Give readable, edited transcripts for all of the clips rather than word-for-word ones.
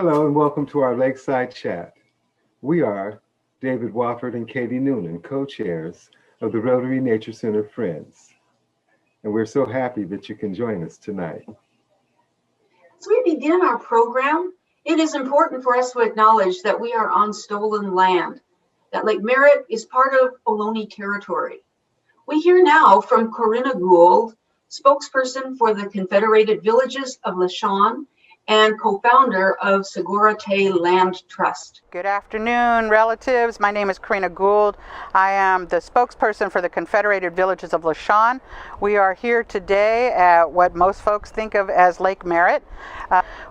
Hello and welcome to our Lakeside chat. We are David Wofford and Katie Noonan, co-chairs of the Rotary Nature Center Friends. And we're so happy that you can join us tonight. As we begin our program, it is important for us to acknowledge that we are on stolen land, that Lake Merritt is part of Ohlone territory. We hear now from Corinna Gould, spokesperson for the Confederated Villages of Ohlone and co-founder of Segurate Land Trust. Good afternoon, relatives. My name is Corinna Gould. I am the spokesperson for the Confederated Villages of Ohlone. We are here today at what most folks think of as Lake Merritt.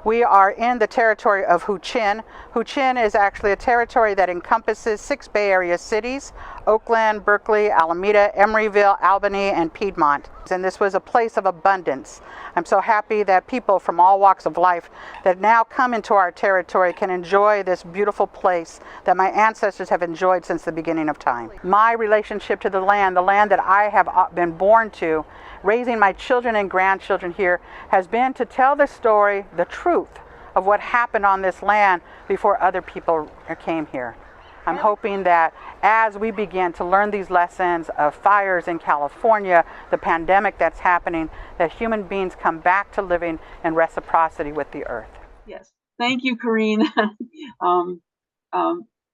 We are in the territory of Huichin. Huichin is actually a territory that encompasses 6 Bay Area cities: Oakland, Berkeley, Alameda, Emeryville, Albany, and Piedmont. And this was a place of abundance. I'm so happy that people from all walks of life that now come into our territory can enjoy this beautiful place that my ancestors have enjoyed since the beginning of time. My relationship to the land that I have been born to, raising my children and grandchildren here, has been to tell the story, the truth of what happened on this land before other people came here. I'm hoping that as we begin to learn these lessons of fires in California, the pandemic that's happening, that human beings come back to living in reciprocity with the earth. Yes, thank you, Corinne.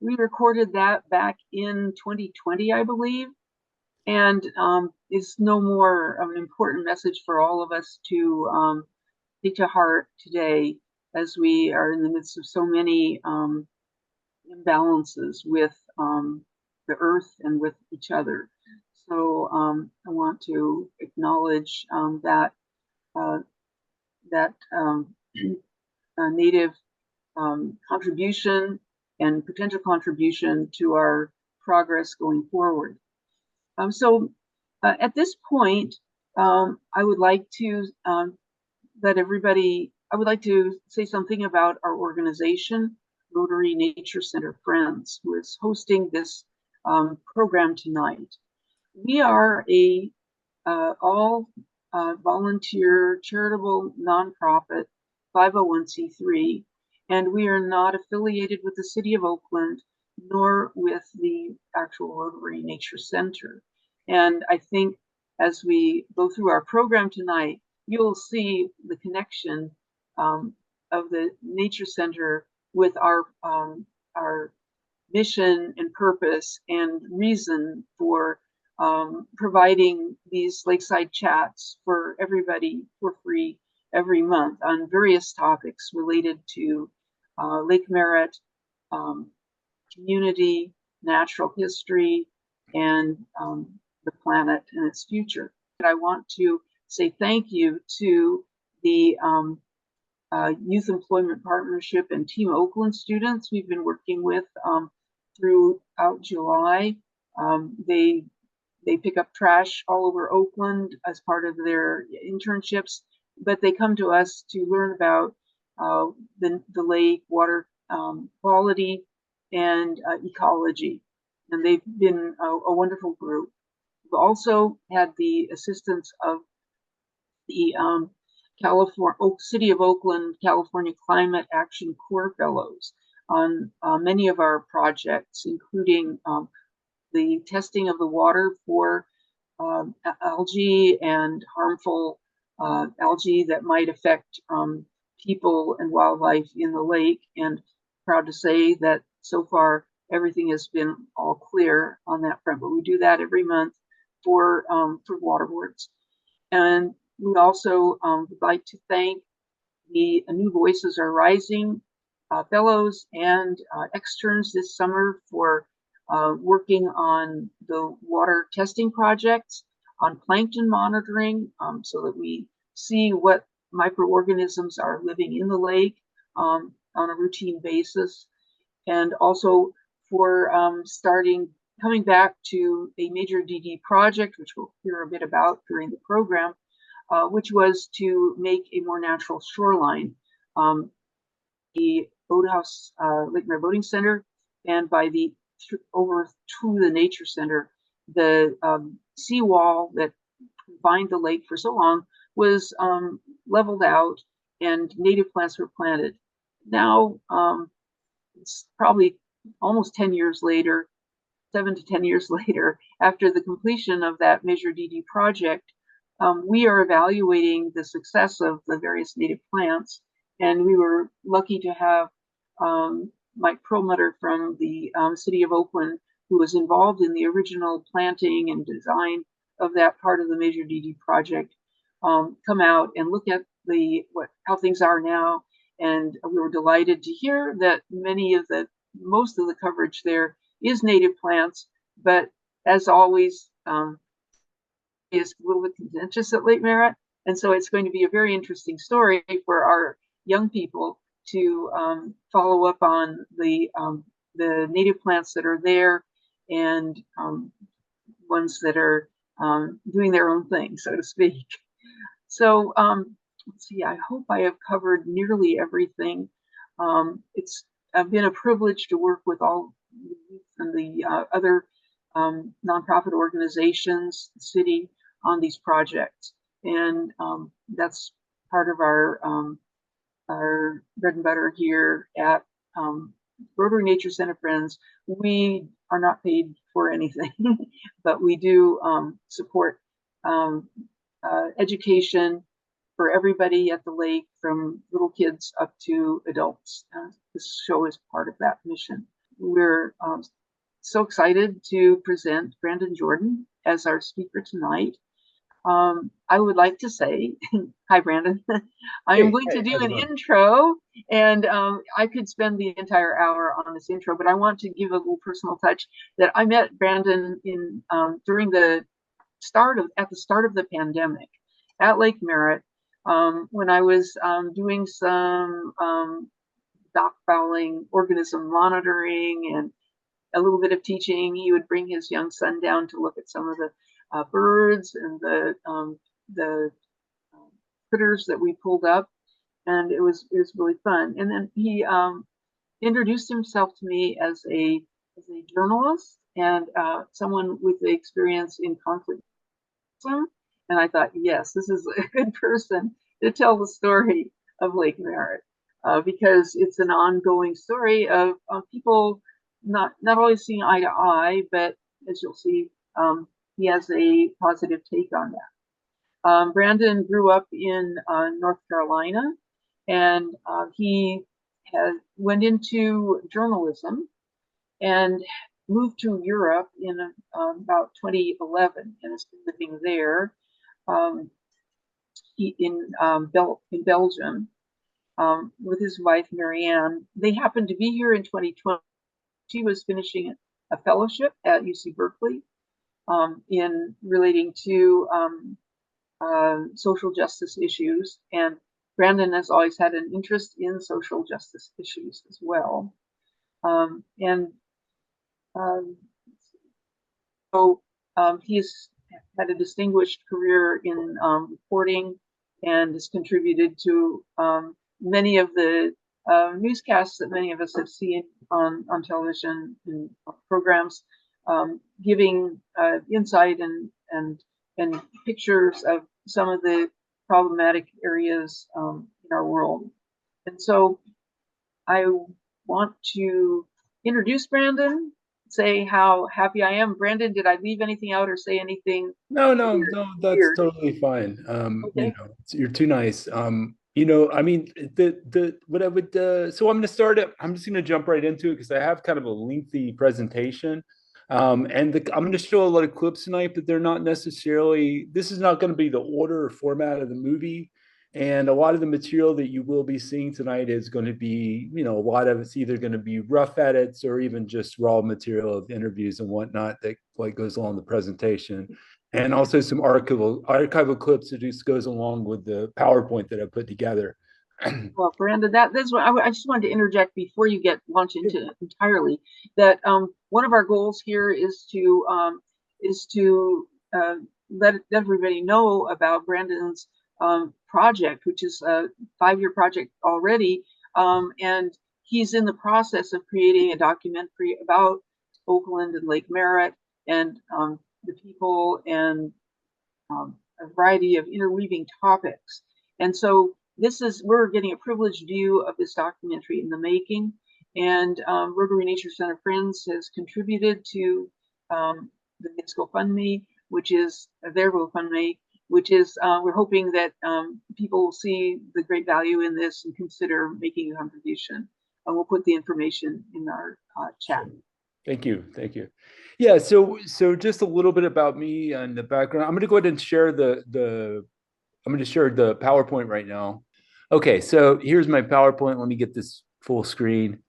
We recorded that back in 2020, I believe, and it's no more of an important message for all of us to take to heart today as we are in the midst of so many imbalances with the earth and with each other. So I want to acknowledge that Native contribution and potential contribution to our progress going forward. So at this point, I would like to say something about our organization, Rotary Nature Center Friends, who is hosting this program tonight. We are a all volunteer charitable nonprofit 501c3, and we are not affiliated with the city of Oakland nor with the actual Rotary Nature Center. And I think as we go through our program tonight, you'll see the connection of the Nature Center with our mission and purpose and reason for providing these Lakeside chats for everybody for free every month on various topics related to Lake Merritt, community, natural history, and the planet and its future. I want to say thank you to the Youth Employment Partnership and Team Oakland students we've been working with throughout July. They pick up trash all over Oakland as part of their internships, but they come to us to learn about the lake, water quality, and ecology. And they've been a wonderful group. We've also had the assistance of the City of Oakland, California Climate Action Corps Fellows on many of our projects, including the testing of the water for algae and harmful algae that might affect people and wildlife in the lake. And proud to say that so far everything has been all clear on that front. But we do that every month for waterworks. And we also would like to thank the New Voices Are Rising fellows and externs this summer for working on the water testing projects, on plankton monitoring, so that we see what microorganisms are living in the lake on a routine basis, and also for coming back to a major DD project, which we'll hear a bit about during the program, which was to make a more natural shoreline. The Boathouse Lake Merritt Boating Center, and over to the Nature Center, the seawall that confined the lake for so long was leveled out and native plants were planted. now it's probably almost 10 years later, 7 to 10 years later, after the completion of that Measure DD project, we are evaluating the success of the various native plants. And we were lucky to have Mike Perlmutter from the city of Oakland, who was involved in the original planting and design of that part of the Measure DD project, come out and look at how things are now. And we were delighted to hear that most of the coverage there is native plants, but as always, is a little bit contentious at Lake Merritt. And so it's going to be a very interesting story for our young people to follow up on the native plants that are there and ones that are doing their own thing, so to speak. So let's see, I hope I have covered nearly everything. It's been a privilege to work with all the youth and the other nonprofit organizations, the city, on these projects. And that's part of our bread and butter here at Rotary Nature Center Friends. We are not paid for anything, but we do support education for everybody at the lake, from little kids up to adults. This show is part of that mission. We're so excited to present Brandon Jourdan as our speaker tonight. I would like to say, hi, Brandon. I am going to do an intro, and I could spend the entire hour on this intro, but I want to give a little personal touch that I met Brandon in during the start of the pandemic at Lake Merritt, when I was doing some dock fouling, organism monitoring, and a little bit of teaching. He would bring his young son down to look at some of the birds and the critters that we pulled up, and it was really fun. And then he introduced himself to me as a journalist and someone with the experience in conflict. And I thought, yes, this is a good person to tell the story of Lake Merritt, because it's an ongoing story of people not always seeing eye to eye, but as you'll see, he has a positive take on that. Brandon grew up in North Carolina, and he went into journalism and moved to Europe in about 2011 and has been living there in Belgium with his wife, Marianne. They happened to be here in 2020. She was finishing a fellowship at UC Berkeley in relating to social justice issues. And Brandon has always had an interest in social justice issues as well. So he's had a distinguished career in reporting and has contributed to many of the newscasts that many of us have seen on television and programs, giving insight and pictures of some of the problematic areas in our world. And so I want to introduce Brandon, say how happy I am. Brandon, did I leave anything out or say anything? No, that's weird? Totally fine. Okay. You're too nice. I mean, what I would, so I'm going to start it. I'm just going to jump right into it because I have kind of a lengthy presentation. I'm going to show a lot of clips tonight, but they're not necessarily, this is not going to be the order or format of the movie. And a lot of the material that you will be seeing tonight is going to be, a lot of it's either going to be rough edits or even just raw material of interviews and whatnot that goes along the presentation. And also some archival clips that just goes along with the PowerPoint that I put together. Well, Brandon, that's what I just wanted to interject before you launch into it entirely. That one of our goals here is to let everybody know about Brandon's project, which is a 5-year project already, and he's in the process of creating a documentary about Oakland and Lake Merritt and the people and a variety of interweaving topics. And so we're getting a privileged view of this documentary in the making, and Rotary Nature Center Friends has contributed to this GoFundMe, which is their GoFundMe, which is we're hoping that people will see the great value in this and consider making a contribution. We'll put the information in our chat. Thank you. Thank you. Yeah. So just a little bit about me and the background. I'm going to go ahead and share I'm going to share the PowerPoint right now. Okay. So here's my PowerPoint. Let me get this full screen.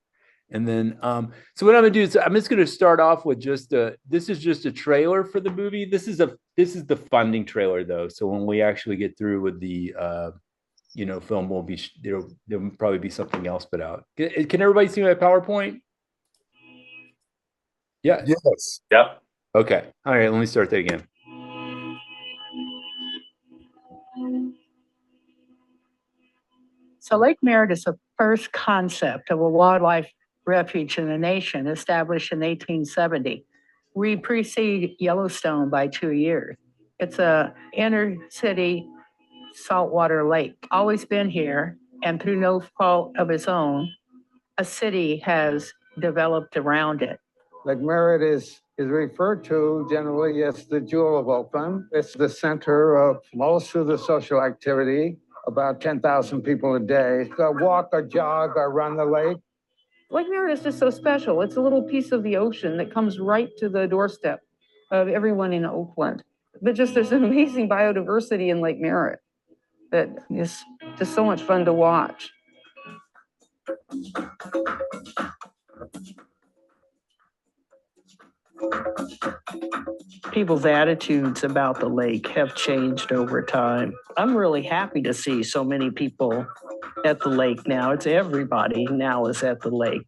And then, so what I'm gonna do is I'm just gonna start off with this is just a trailer for the movie. This is the funding trailer though. So when we actually get through with the, film, there'll probably be something else put out. Can everybody see my PowerPoint? Yeah. Yes. Yep. Okay. All right. Let me start that again. So Lake Merritt is the first concept of a wildlife refuge in the nation, established in 1870. We precede Yellowstone by 2 years. It's a inner city saltwater lake, always been here, and through no fault of its own, a city has developed around it. Lake Merritt is referred to generally as the jewel of Oakland. It's the center of most of the social activity, about 10,000 people a day. Walk or jog or run the lake. Lake Merritt is just so special. It's a little piece of the ocean that comes right to the doorstep of everyone in Oakland. But just there's an amazing biodiversity in Lake Merritt that is just so much fun to watch. People's attitudes about the lake have changed over time. I'm really happy to see so many people at the lake now. It's everybody now is at the lake.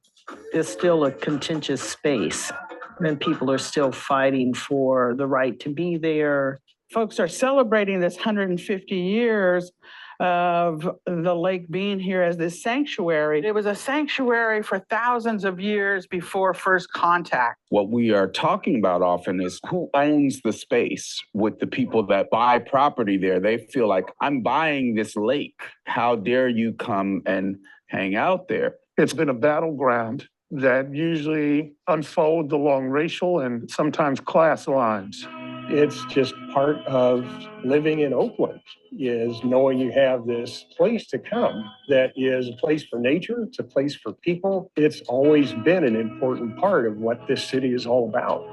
There's still a contentious space, and people are still fighting for the right to be there. Folks are celebrating this 150 years of the lake being here as this sanctuary. It was a sanctuary for thousands of years before first contact. What we are talking about often is who owns the space with the people that buy property there. They feel like, I'm buying this lake. How dare you come and hang out there? It's been a battleground that usually unfolds along racial and sometimes class lines. It's just part of living in Oakland, is knowing you have this place to come that is a place for nature, it's a place for people. It's always been an important part of what this city is all about.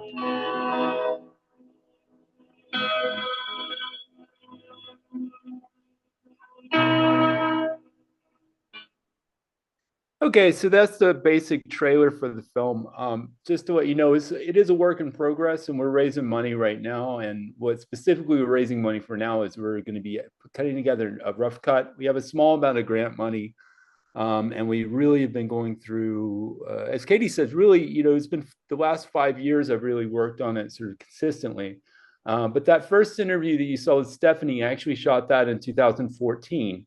Okay, so that's the basic trailer for the film. Just to let you know, it is a work in progress, and we're raising money right now. And what specifically we're raising money for now is we're going to be cutting together a rough cut. We have a small amount of grant money, and we really have been going through, as Katie says, really, it's been the last 5 years I've really worked on it sort of consistently. But that first interview that you saw with Stephanie, I actually shot that in 2014.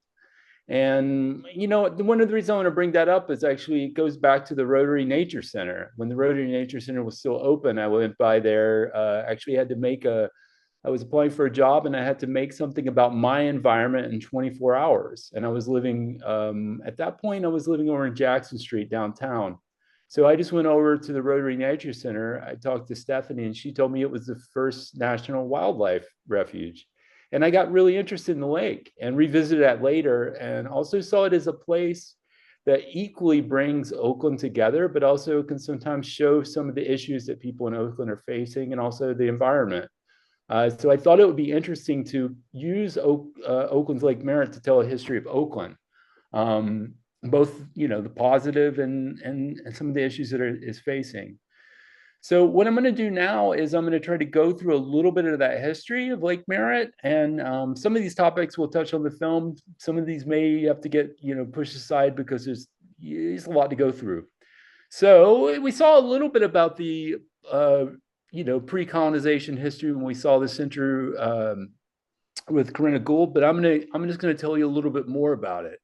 And, one of the reasons I want to bring that up is actually it goes back to the Rotary Nature Center. When the Rotary Nature Center was still open, I went by there, actually had to I was applying for a job and I had to make something about my environment in 24 hours. And I was living, at that point, I was living over in Jackson Street downtown. So I just went over to the Rotary Nature Center. I talked to Stephanie and she told me it was the first national wildlife refuge. And I got really interested in the lake and revisited that later and also saw it as a place that equally brings Oakland together, but also can sometimes show some of the issues that people in Oakland are facing and also the environment. So I thought it would be interesting to use Oakland's Lake Merritt to tell a history of Oakland, both the positive and some of the issues that is facing. So what I'm going to do now is I'm going to try to go through a little bit of that history of Lake Merritt, and some of these topics we'll touch on the film. Some of these may have to get pushed aside because there's a lot to go through. So we saw a little bit about the pre-colonization history when we saw the center with Corinna Gould, but I'm just going to tell you a little bit more about it.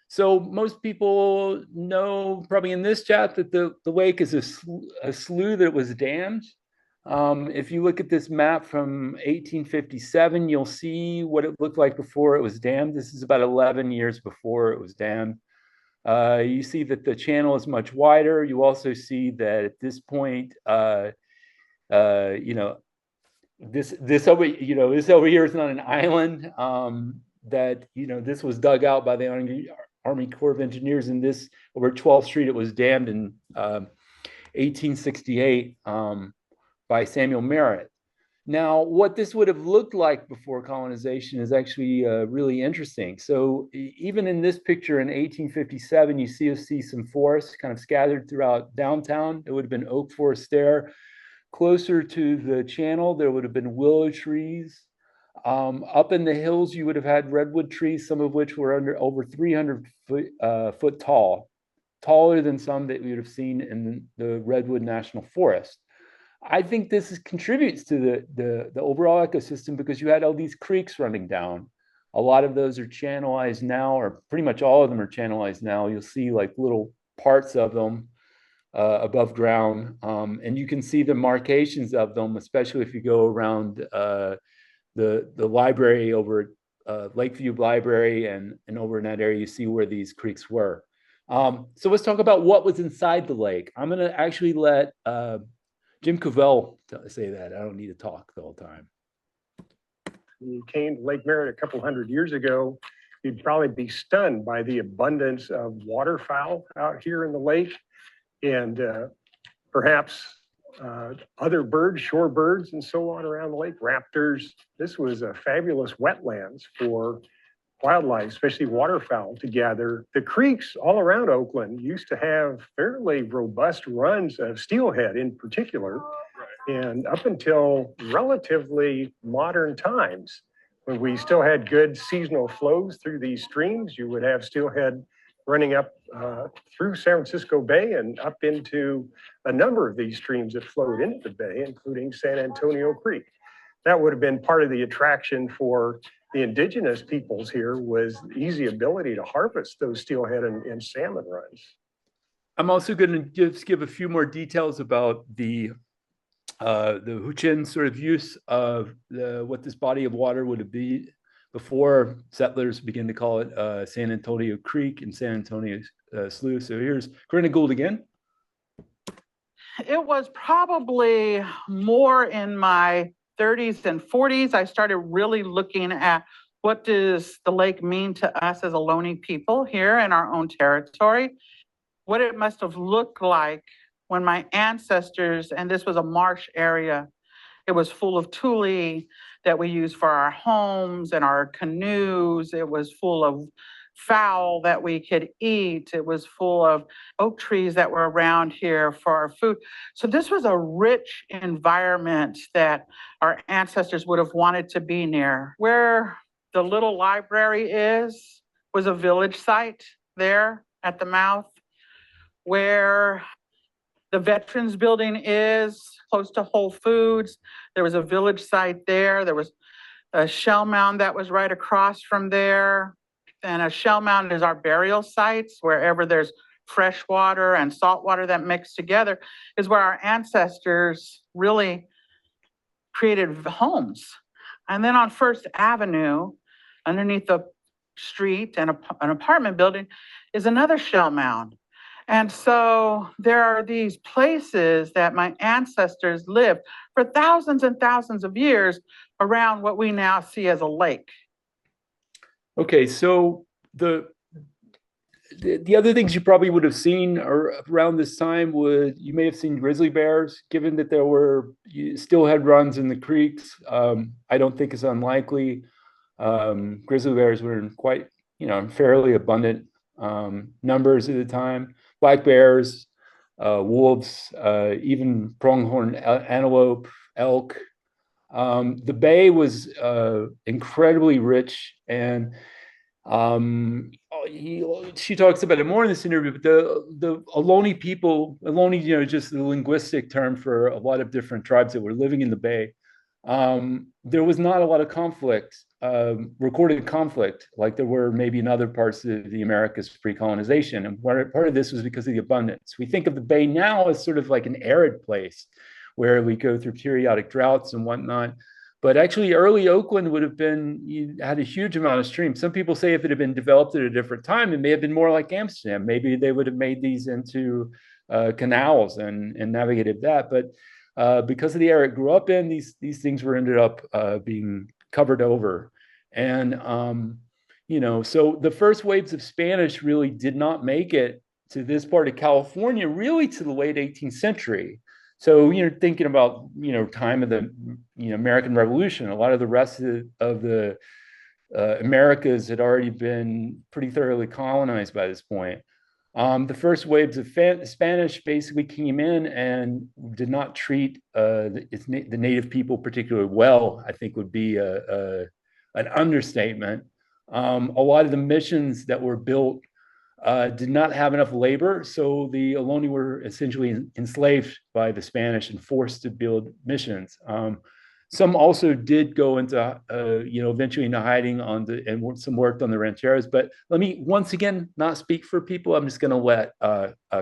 So most people know probably in this chat that the lake is a slough that was dammed. If you look at this map from 1857, you'll see what it looked like before it was dammed. This is about 11 years before it was dammed. You see that the channel is much wider. You also see that at this point, this over here is not an island. That this was dug out by the Army Corps of Engineers, and this over 12th Street, it was dammed in 1868 by Samuel Merritt. Now, what this would have looked like before colonization is actually really interesting. So even in this picture in 1857, you see some forests kind of scattered throughout downtown. It would have been oak forest there. Closer to the channel, there would have been willow trees. Up in the hills, you would have had redwood trees, some of which were over 300 foot tall, taller than some that we would have seen in the Redwood National Forest. I think this contributes to the overall ecosystem because you had all these creeks running down. A lot of those are channelized now, or pretty much all of them are channelized now. You'll see like little parts of them above ground, and you can see the markations of them, especially if you go around the library over at Lakeview Library and over in that area. You see where these creeks were. So let's talk about what was inside the lake. I'm going to actually let Jim Cavell say that. I don't need to talk the whole time. When you came to Lake Merritt a couple hundred years ago, you'd probably be stunned by the abundance of waterfowl out here in the lake, and perhaps other birds, shore birds, and so on around the lake, raptors. This was a fabulous wetlands for wildlife, especially waterfowl, to gather. The creeks all around Oakland used to have fairly robust runs of steelhead in particular. And up until relatively modern times, when we still had good seasonal flows through these streams, you would have steelhead running up through San Francisco Bay and up into a number of these streams that flowed into the bay, including San Antonio Creek. That would have been part of the attraction for the indigenous peoples here, was the easy ability to harvest those steelhead and salmon runs. I'm also going to just give a few more details about the Huichin sort of use of what this body of water would be before settlers began to call it San Antonio Creek and San Antonio Slough. So here's Corinna Gould again. It was probably more in my 30s and 40s. I started really looking at what does the lake mean to us as Ohlone people here in our own territory, what it must have looked like when my ancestors, and this was a marsh area, it was full of tule that we used for our homes and our canoes. It was full of fowl that we could eat. It was full of oak trees that were around here for our food. So this was a rich environment that our ancestors would have wanted to be near. Where the little library was a village site there at the mouth. Where the Veterans Building is close to Whole Foods. There was a village site there. There was a shell mound that was right across from there. And a shell mound is our burial sites. Wherever there's fresh water and salt water that mix together is where our ancestors really created homes. And then on First Avenue, underneath the street and an apartment building, is another shell mound. And so there are these places that my ancestors lived for thousands and thousands of years around what we now see as a lake. Okay, so the other things you probably would have seen around this time you may have seen grizzly bears, given that you still had runs in the creeks. I don't think it's unlikely. Grizzly bears were in quite, fairly abundant numbers at the time. Black bears, wolves, even pronghorn antelope, elk. The bay was incredibly rich, and she talks about it more in this interview, but the Ohlone people, Ohlone, just the linguistic term for a lot of different tribes that were living in the bay. There was not a lot of conflict, recorded conflict, like there were maybe in other parts of the Americas pre-colonization. And part of this was because of the abundance. We think of the bay now as sort of like an arid place where we go through periodic droughts and whatnot. But actually, early Oakland would have been, you had a huge amount of streams. Some people say if it had been developed at a different time, it may have been more like Amsterdam. Maybe they would have made these into canals and navigated that. But because of the area it grew up in, these things were ended up being covered over. And, so the first waves of Spanish really did not make it to this part of California, really to the late 18th century. So you're thinking about, time of the, American Revolution. A lot of the rest of the Americas had already been pretty thoroughly colonized by this point. The first waves of Spanish basically came in and did not treat the native people particularly well, I think would be an understatement. A lot of the missions that were built did not have enough labor, so the Ohlone were essentially enslaved by the Spanish and forced to build missions. Some also did go into, eventually into hiding and some worked on the rancheros. But let me once again not speak for people. I'm just going to let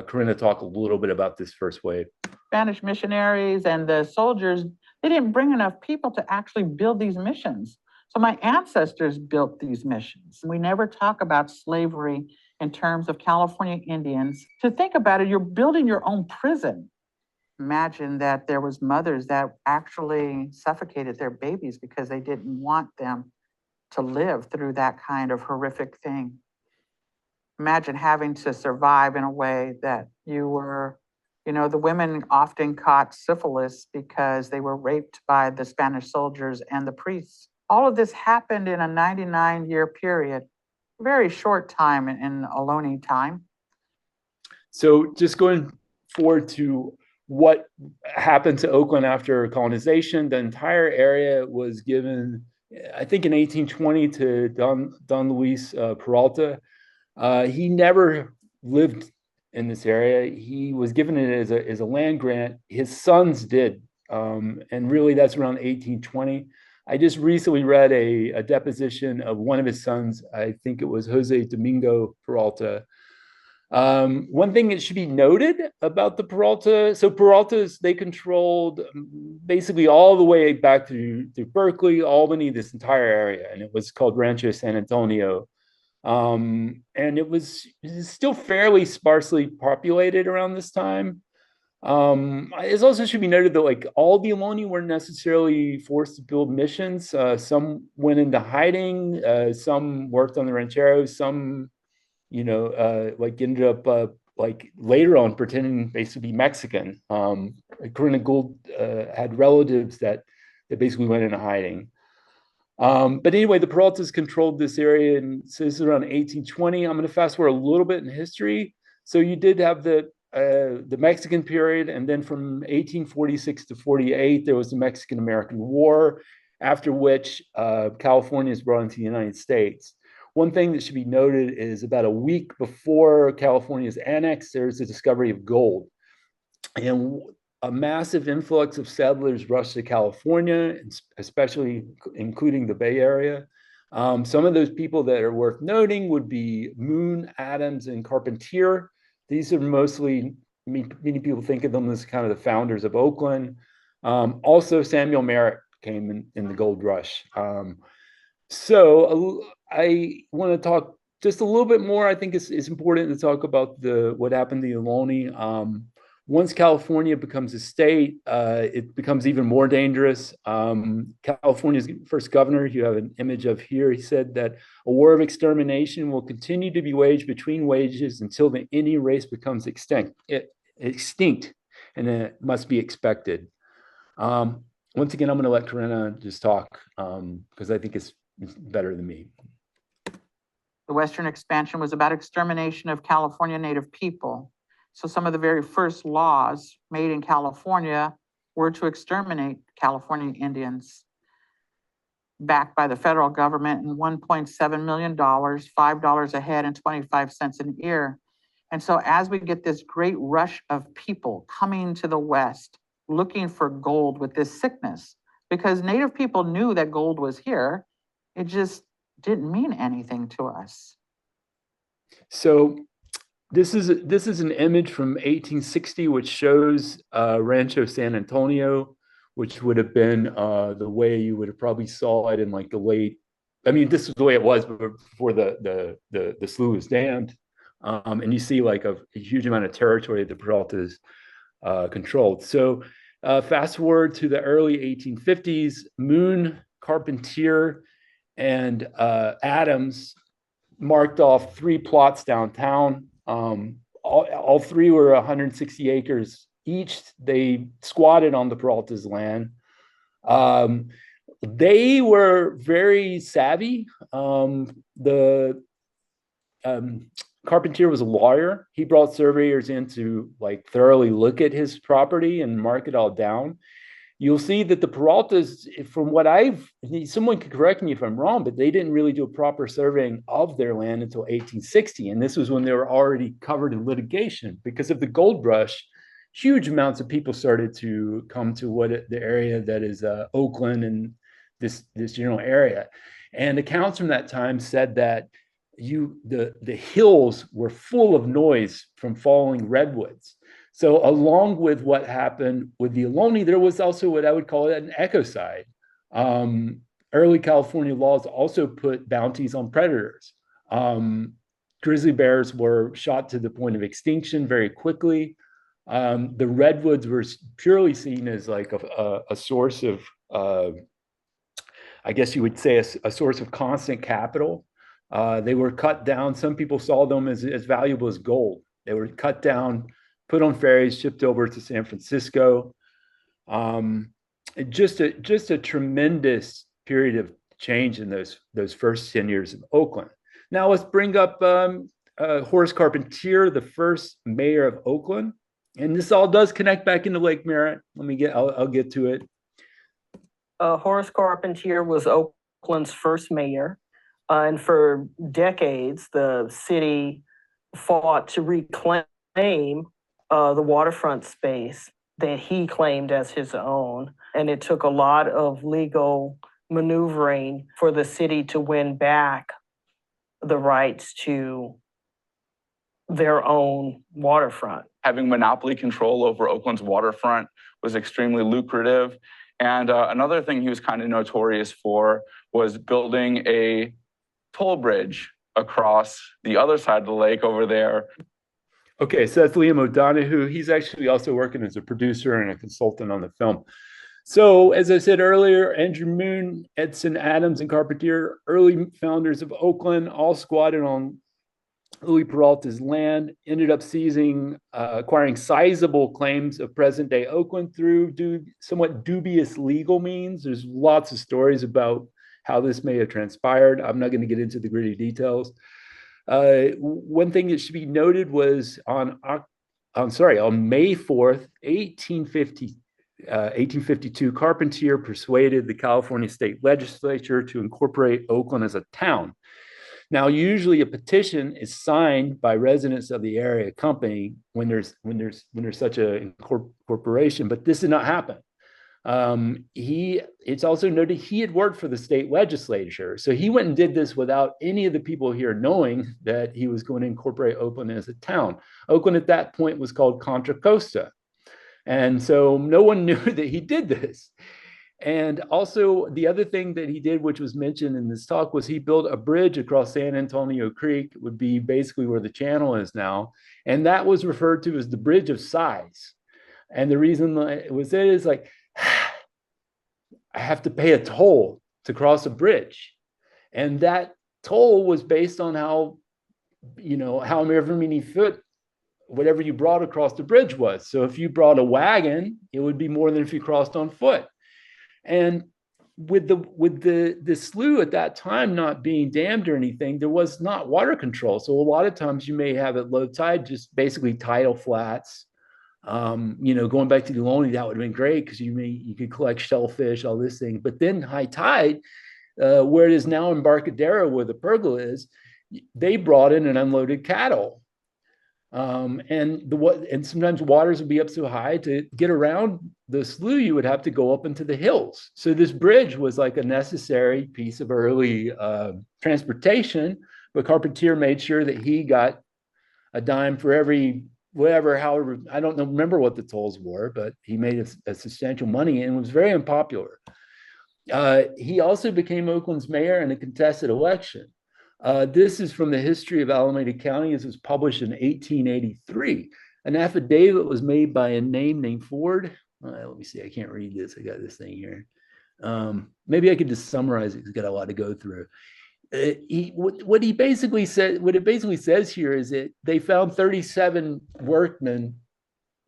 Corinna talk a little bit about this first wave. Spanish missionaries and the soldiers, they didn't bring enough people to actually build these missions. So my ancestors built these missions. We never talk about slavery in terms of California Indians. To think about it, you're building your own prison. Imagine that there was mothers that actually suffocated their babies because they didn't want them to live through that kind of horrific thing. Imagine having to survive in a way that you were, the women often caught syphilis because they were raped by the Spanish soldiers and the priests. All of this happened in a 99-year period, very short time in Ohlone time. So just going forward to what happened to Oakland after colonization, the entire area was given, I think in 1820, to Don Luis Peralta. He never lived in this area. He was given it as a land grant. His sons did, and really that's around 1820. I just recently read a deposition of one of his sons. I think it was Jose Domingo Peralta. One thing that should be noted about the Peralta, so Peraltas, they controlled basically all the way back through Berkeley, Albany, this entire area, and it was called Rancho San Antonio. And it was still fairly sparsely populated around this time. It also should be noted that like all the Ohlone weren't necessarily forced to build missions. Some went into hiding, some worked on the rancheros, some ended up like later on pretending basically to be Mexican. Corinna Gould had relatives that basically went into hiding. But anyway, the Peraltas controlled this area, and so this is around 1820. I'm going to fast forward a little bit in history. So you did have the Mexican period, and then from 1846 to 48, there was the Mexican-American War, after which California is brought into the United States. One thing that should be noted is about a week before California's annexed, there's the discovery of gold. And a massive influx of settlers rushed to California, especially including the Bay Area. Some of those people that are worth noting would be Moon, Adams, and Carpentier. These are mostly, many people think of them as kind of the founders of Oakland. Also, Samuel Merritt came in the gold rush. So I want to talk just a little bit more. I think it's important to talk about what happened to Ohlone. Once California becomes a state, it becomes even more dangerous. California's first governor, you have an image of here, he said that a war of extermination will continue to be waged between wages until the Indian race becomes extinct, and it must be expected. Once again, I'm going to let Corinna just talk because I think it's better than me. The Western expansion was about extermination of California Native people. So some of the very first laws made in California were to exterminate California Indians, backed by the federal government in $1.7 million, $5 a head and 25 cents an ear. And so as we get this great rush of people coming to the West, looking for gold with this sickness, because Native people knew that gold was here, it just didn't mean anything to us. So This is an image from 1860, which shows Rancho San Antonio, which would have been the way you would have probably saw it in like the late. I mean, this is the way it was before the slough was dammed, and you see like a huge amount of territory that the Peraltas controlled. So fast forward to the early 1850s, Moon, Carpentier, and Adams marked off 3 plots downtown. All 3 were 160 acres each. They squatted on the Peralta's land. They were very savvy. Carpentier was a lawyer. He brought surveyors in to like thoroughly look at his property and mark it all down. You'll see that the Peraltas, from what someone could correct me if I'm wrong, but they didn't really do a proper surveying of their land until 1860. And this was when they were already covered in litigation. Because of the gold rush, huge amounts of people started to come to the area that is Oakland and this general area. And accounts from that time said that the hills were full of noise from falling redwoods. So along with what happened with the Ohlone, there was also what I would call an ecocide. Early California laws also put bounties on predators. Grizzly bears were shot to the point of extinction very quickly. The redwoods were purely seen as like a source of, I guess you would say, a source of constant capital. They were cut down. Some people saw them as valuable as gold. They were cut down, put on ferries, shipped over to San Francisco. Just a tremendous period of change in those first 10 years of Oakland. Now let's bring up Horace Carpentier, the first mayor of Oakland. And this all does connect back into Lake Merritt. I'll get to it. Horace Carpentier was Oakland's first mayor. And for decades, the city fought to reclaim the waterfront space that he claimed as his own. And it took a lot of legal maneuvering for the city to win back the rights to their own waterfront. Having monopoly control over Oakland's waterfront was extremely lucrative. And another thing he was kind of notorious for was building a toll bridge across the other side of the lake over there. Okay, so that's Liam O'Donoghue. He's actually also working as a producer and a consultant on the film. So as I said earlier, Andrew Moon, Edson Adams, and Carpentier, early founders of Oakland, all squatted on Louis Peralta's land, ended up acquiring sizable claims of present-day Oakland through somewhat dubious legal means. There's lots of stories about how this may have transpired. I'm not going to get into the gritty details. One thing that should be noted was on May 4th, 1852, Carpentier persuaded the California state legislature to incorporate Oakland as a town. Now, usually a petition is signed by residents of the area company when there's such a incorporation, but this did not happen. It's also noted he had worked for the state legislature. So he went and did this without any of the people here knowing that he was going to incorporate Oakland as a town. Oakland at that point was called Contra Costa. And so no one knew that he did this. And also the other thing that he did, which was mentioned in this talk, was he built a bridge across San Antonio Creek, would be basically where the channel is now. And that was referred to as the Bridge of Sighs. And the reason it was it is like, I have to pay a toll to cross a bridge. And that toll was based on however many foot, whatever you brought across the bridge was. So if you brought a wagon, it would be more than if you crossed on foot. And with the slough at that time not being dammed or anything, there was not water control. So a lot of times you may have at low tide, just basically tidal flats. Going back to the Ohlone, that would have been great because you could collect shellfish, all this thing. But then high tide, where it is now in Embarcadero, where the pergola is, they brought in and unloaded cattle. And sometimes waters would be up so high to get around the slough, you would have to go up into the hills. So this bridge was like a necessary piece of early transportation, but Carpentier made sure that he got a dime for every whatever, however, I don't know, remember what the tolls were, but he made a substantial money and was very unpopular. He also became Oakland's mayor in a contested election. This is from the history of Alameda County. This was published in 1883. An affidavit was made by a name named Ford. Let me see, I can't read this. I got this thing here. Maybe I could just summarize it. It's got a lot to go through. What it basically says here is that they found 37 workmen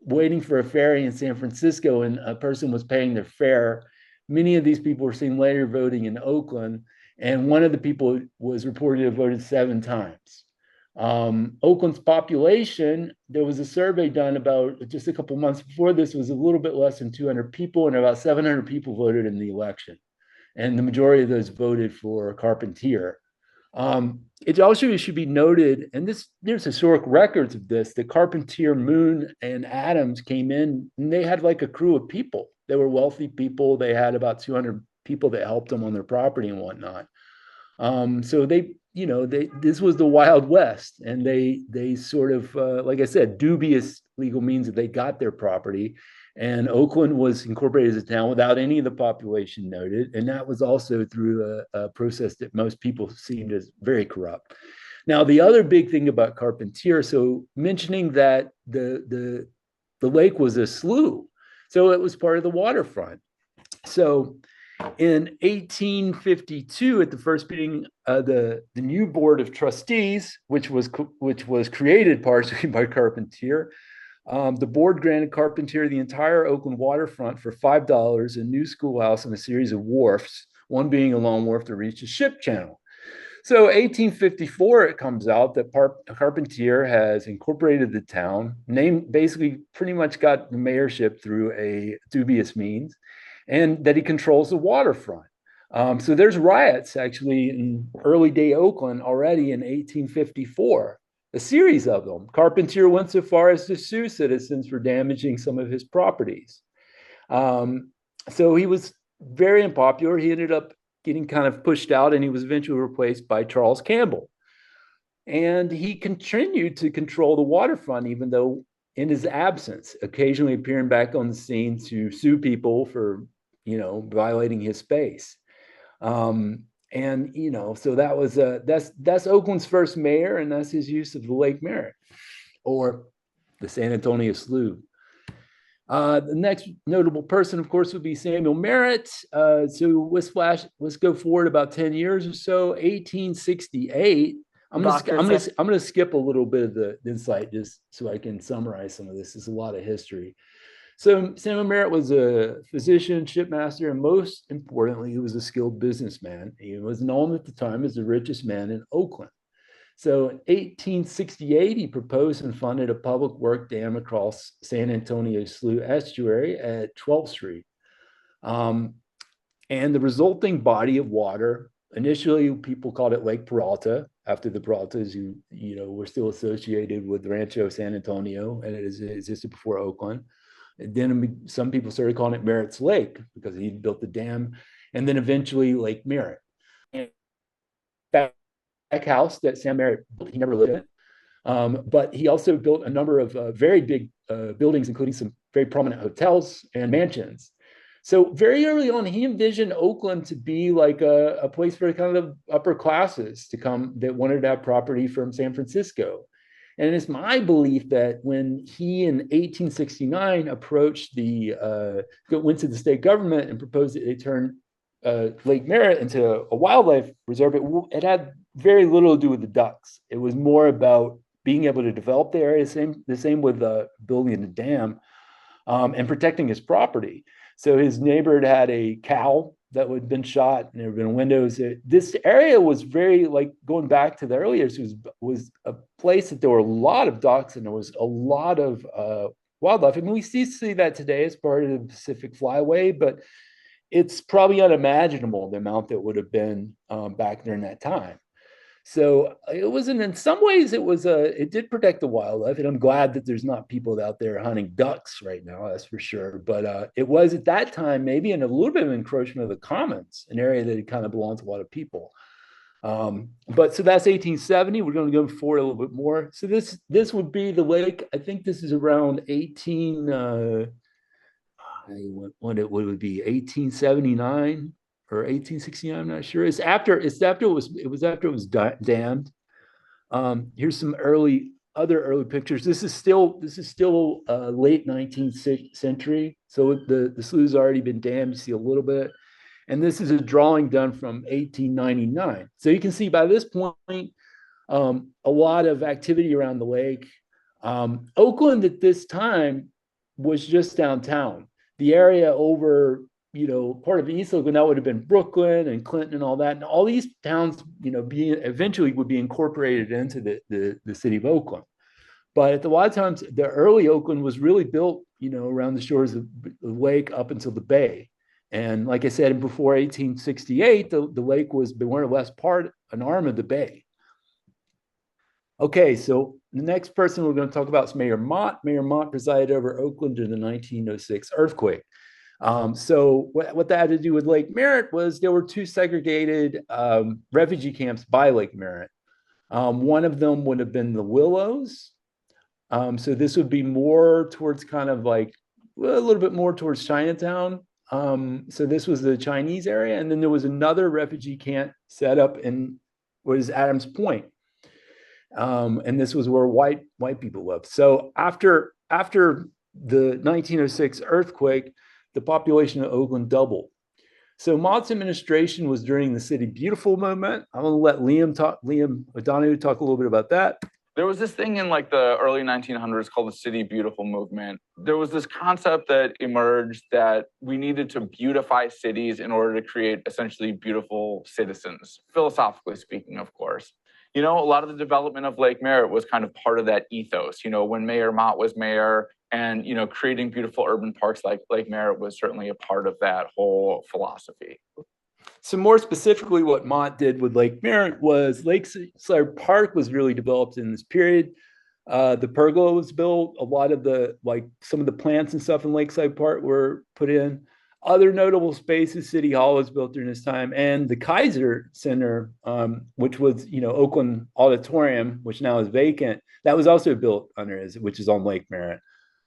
waiting for a ferry in San Francisco, and a person was paying their fare. Many of these people were seen later voting in Oakland, and one of the people was reported to have voted 7 times. Oakland's population, there was a survey done about just a couple months before this, was a little bit less than 200 people, and about 700 people voted in the election. And the majority of those voted for Carpentier. It also should be noted, and there's historic records of this, that Carpentier, Moon, and Adams came in, and they had like a crew of people. They were wealthy people. They had about 200 people that helped them on their property and whatnot. So this was the Wild West, and they sort of, like I said, dubious legal means that they got their property. And Oakland was incorporated as a town without any of the population noted. And that was also through a process that most people seemed as very corrupt. Now, the other big thing about Carpentier, so mentioning that the lake was a slough, so it was part of the waterfront. So in 1852, at the first meeting, the new board of trustees, which was created partially by Carpentier, the board granted Carpentier the entire Oakland waterfront for $5, a new schoolhouse, and a series of wharfs, one being a long wharf to reach the ship channel. So 1854, it comes out that Carpentier has incorporated the town, basically pretty much got the mayorship through a dubious means, and that he controls the waterfront. So there's riots actually in early day Oakland already in 1854. A series of them. Carpentier went so far as to sue citizens for damaging some of his properties. So he was very unpopular. He ended up getting kind of pushed out, and he was eventually replaced by Charles Campbell. And he continued to control the waterfront, even though in his absence, occasionally appearing back on the scene to sue people for, violating his space. And so that was that's Oakland's first mayor, and that's his use of the Lake Merritt, or the San Antonio Slough. The next notable person, of course, would be Samuel Merritt. So let's go forward about 10 years or so. 1868. I'm gonna skip a little bit of the insight just so I can summarize some of this. There's a lot of history. So Samuel Merritt was a physician, shipmaster, and most importantly, he was a skilled businessman. He was known at the time as the richest man in Oakland. So in 1868, he proposed and funded a public work dam across San Antonio Slough Estuary at 12th Street. And the resulting body of water, initially people called it Lake Peralta, after the Peraltas who were still associated with Rancho San Antonio, and it existed before Oakland. And then some people started calling it Merritt's Lake because he built the dam, and then eventually Lake Merritt. And that house that Sam Merritt built, he never lived in it, but he also built a number of very big buildings, including some very prominent hotels and mansions. So very early on, he envisioned Oakland to be like a place for kind of upper classes to come that wanted to have property from San Francisco. And it's my belief that when he in 1869 approached went to the state government and proposed that they turn Lake Merritt into a wildlife reserve, it had very little to do with the ducks. It was more about being able to develop the area, the same with building the dam and protecting his property. So his neighbor had a cow that had been shot, and there had been windows. This area was very, like, going back to the earlier, it was a place that there were a lot of ducks and there was a lot of wildlife. I mean, we see that today as part of the Pacific Flyway, but it's probably unimaginable the amount that would have been back during that time. So it wasn't, in some ways, it did protect the wildlife, and I'm glad that there's not people out there hunting ducks right now, that's for sure. But it was at that time maybe in a little bit of encroachment of the commons, an area that had kind of belonged to a lot of people. But so that's 1870. We're going to go forward a little bit more. So this would be the lake. I think this is around 18. What it would be 1879 or 1869. I'm not sure. It's after it was dammed. Here's some other early pictures. This is still late 19th century. So the slough's already been dammed. You see a little bit. And this is a drawing done from 1899. So you can see by this point, a lot of activity around the lake. Oakland at this time was just downtown. The area over, part of East Oakland, that would have been Brooklyn and Clinton and all that. And all these towns, eventually would be incorporated into the city of Oakland. But at a lot of times, the early Oakland was really built, around the shores of the lake up until the bay. And like I said, before 1868, the lake was more or less an arm of the bay. Okay, so the next person we're going to talk about is Mayor Mott. Mayor Mott presided over Oakland during the 1906 earthquake. So what that had to do with Lake Merritt was there were two segregated refugee camps by Lake Merritt. One of them would have been the Willows. So this would be more towards kind of like a little bit more towards Chinatown. So this was the Chinese area. And then there was another refugee camp set up in what is Adams Point. And this was where white people lived. So after the 1906 earthquake, the population of Oakland doubled. So Mott's administration was during the City Beautiful movement. I'm going to let Liam O'Donoghue talk a little bit about that. There was this thing in like the early 1900s called the City Beautiful movement. There was this concept that emerged that we needed to beautify cities in order to create essentially beautiful citizens, philosophically speaking, of course. A lot of the development of Lake Merritt was kind of part of that ethos. When Mayor Mott was mayor and, creating beautiful urban parks like Lake Merritt was certainly a part of that whole philosophy. So more specifically, what Mott did with Lake Merritt was Lakeside Park was really developed in this period. The pergola was built. A lot of some of the plants and stuff in Lakeside Park were put in. Other notable spaces, City Hall was built during this time, and the Kaiser Center, which was Oakland Auditorium, which now is vacant, that was also built which is on Lake Merritt.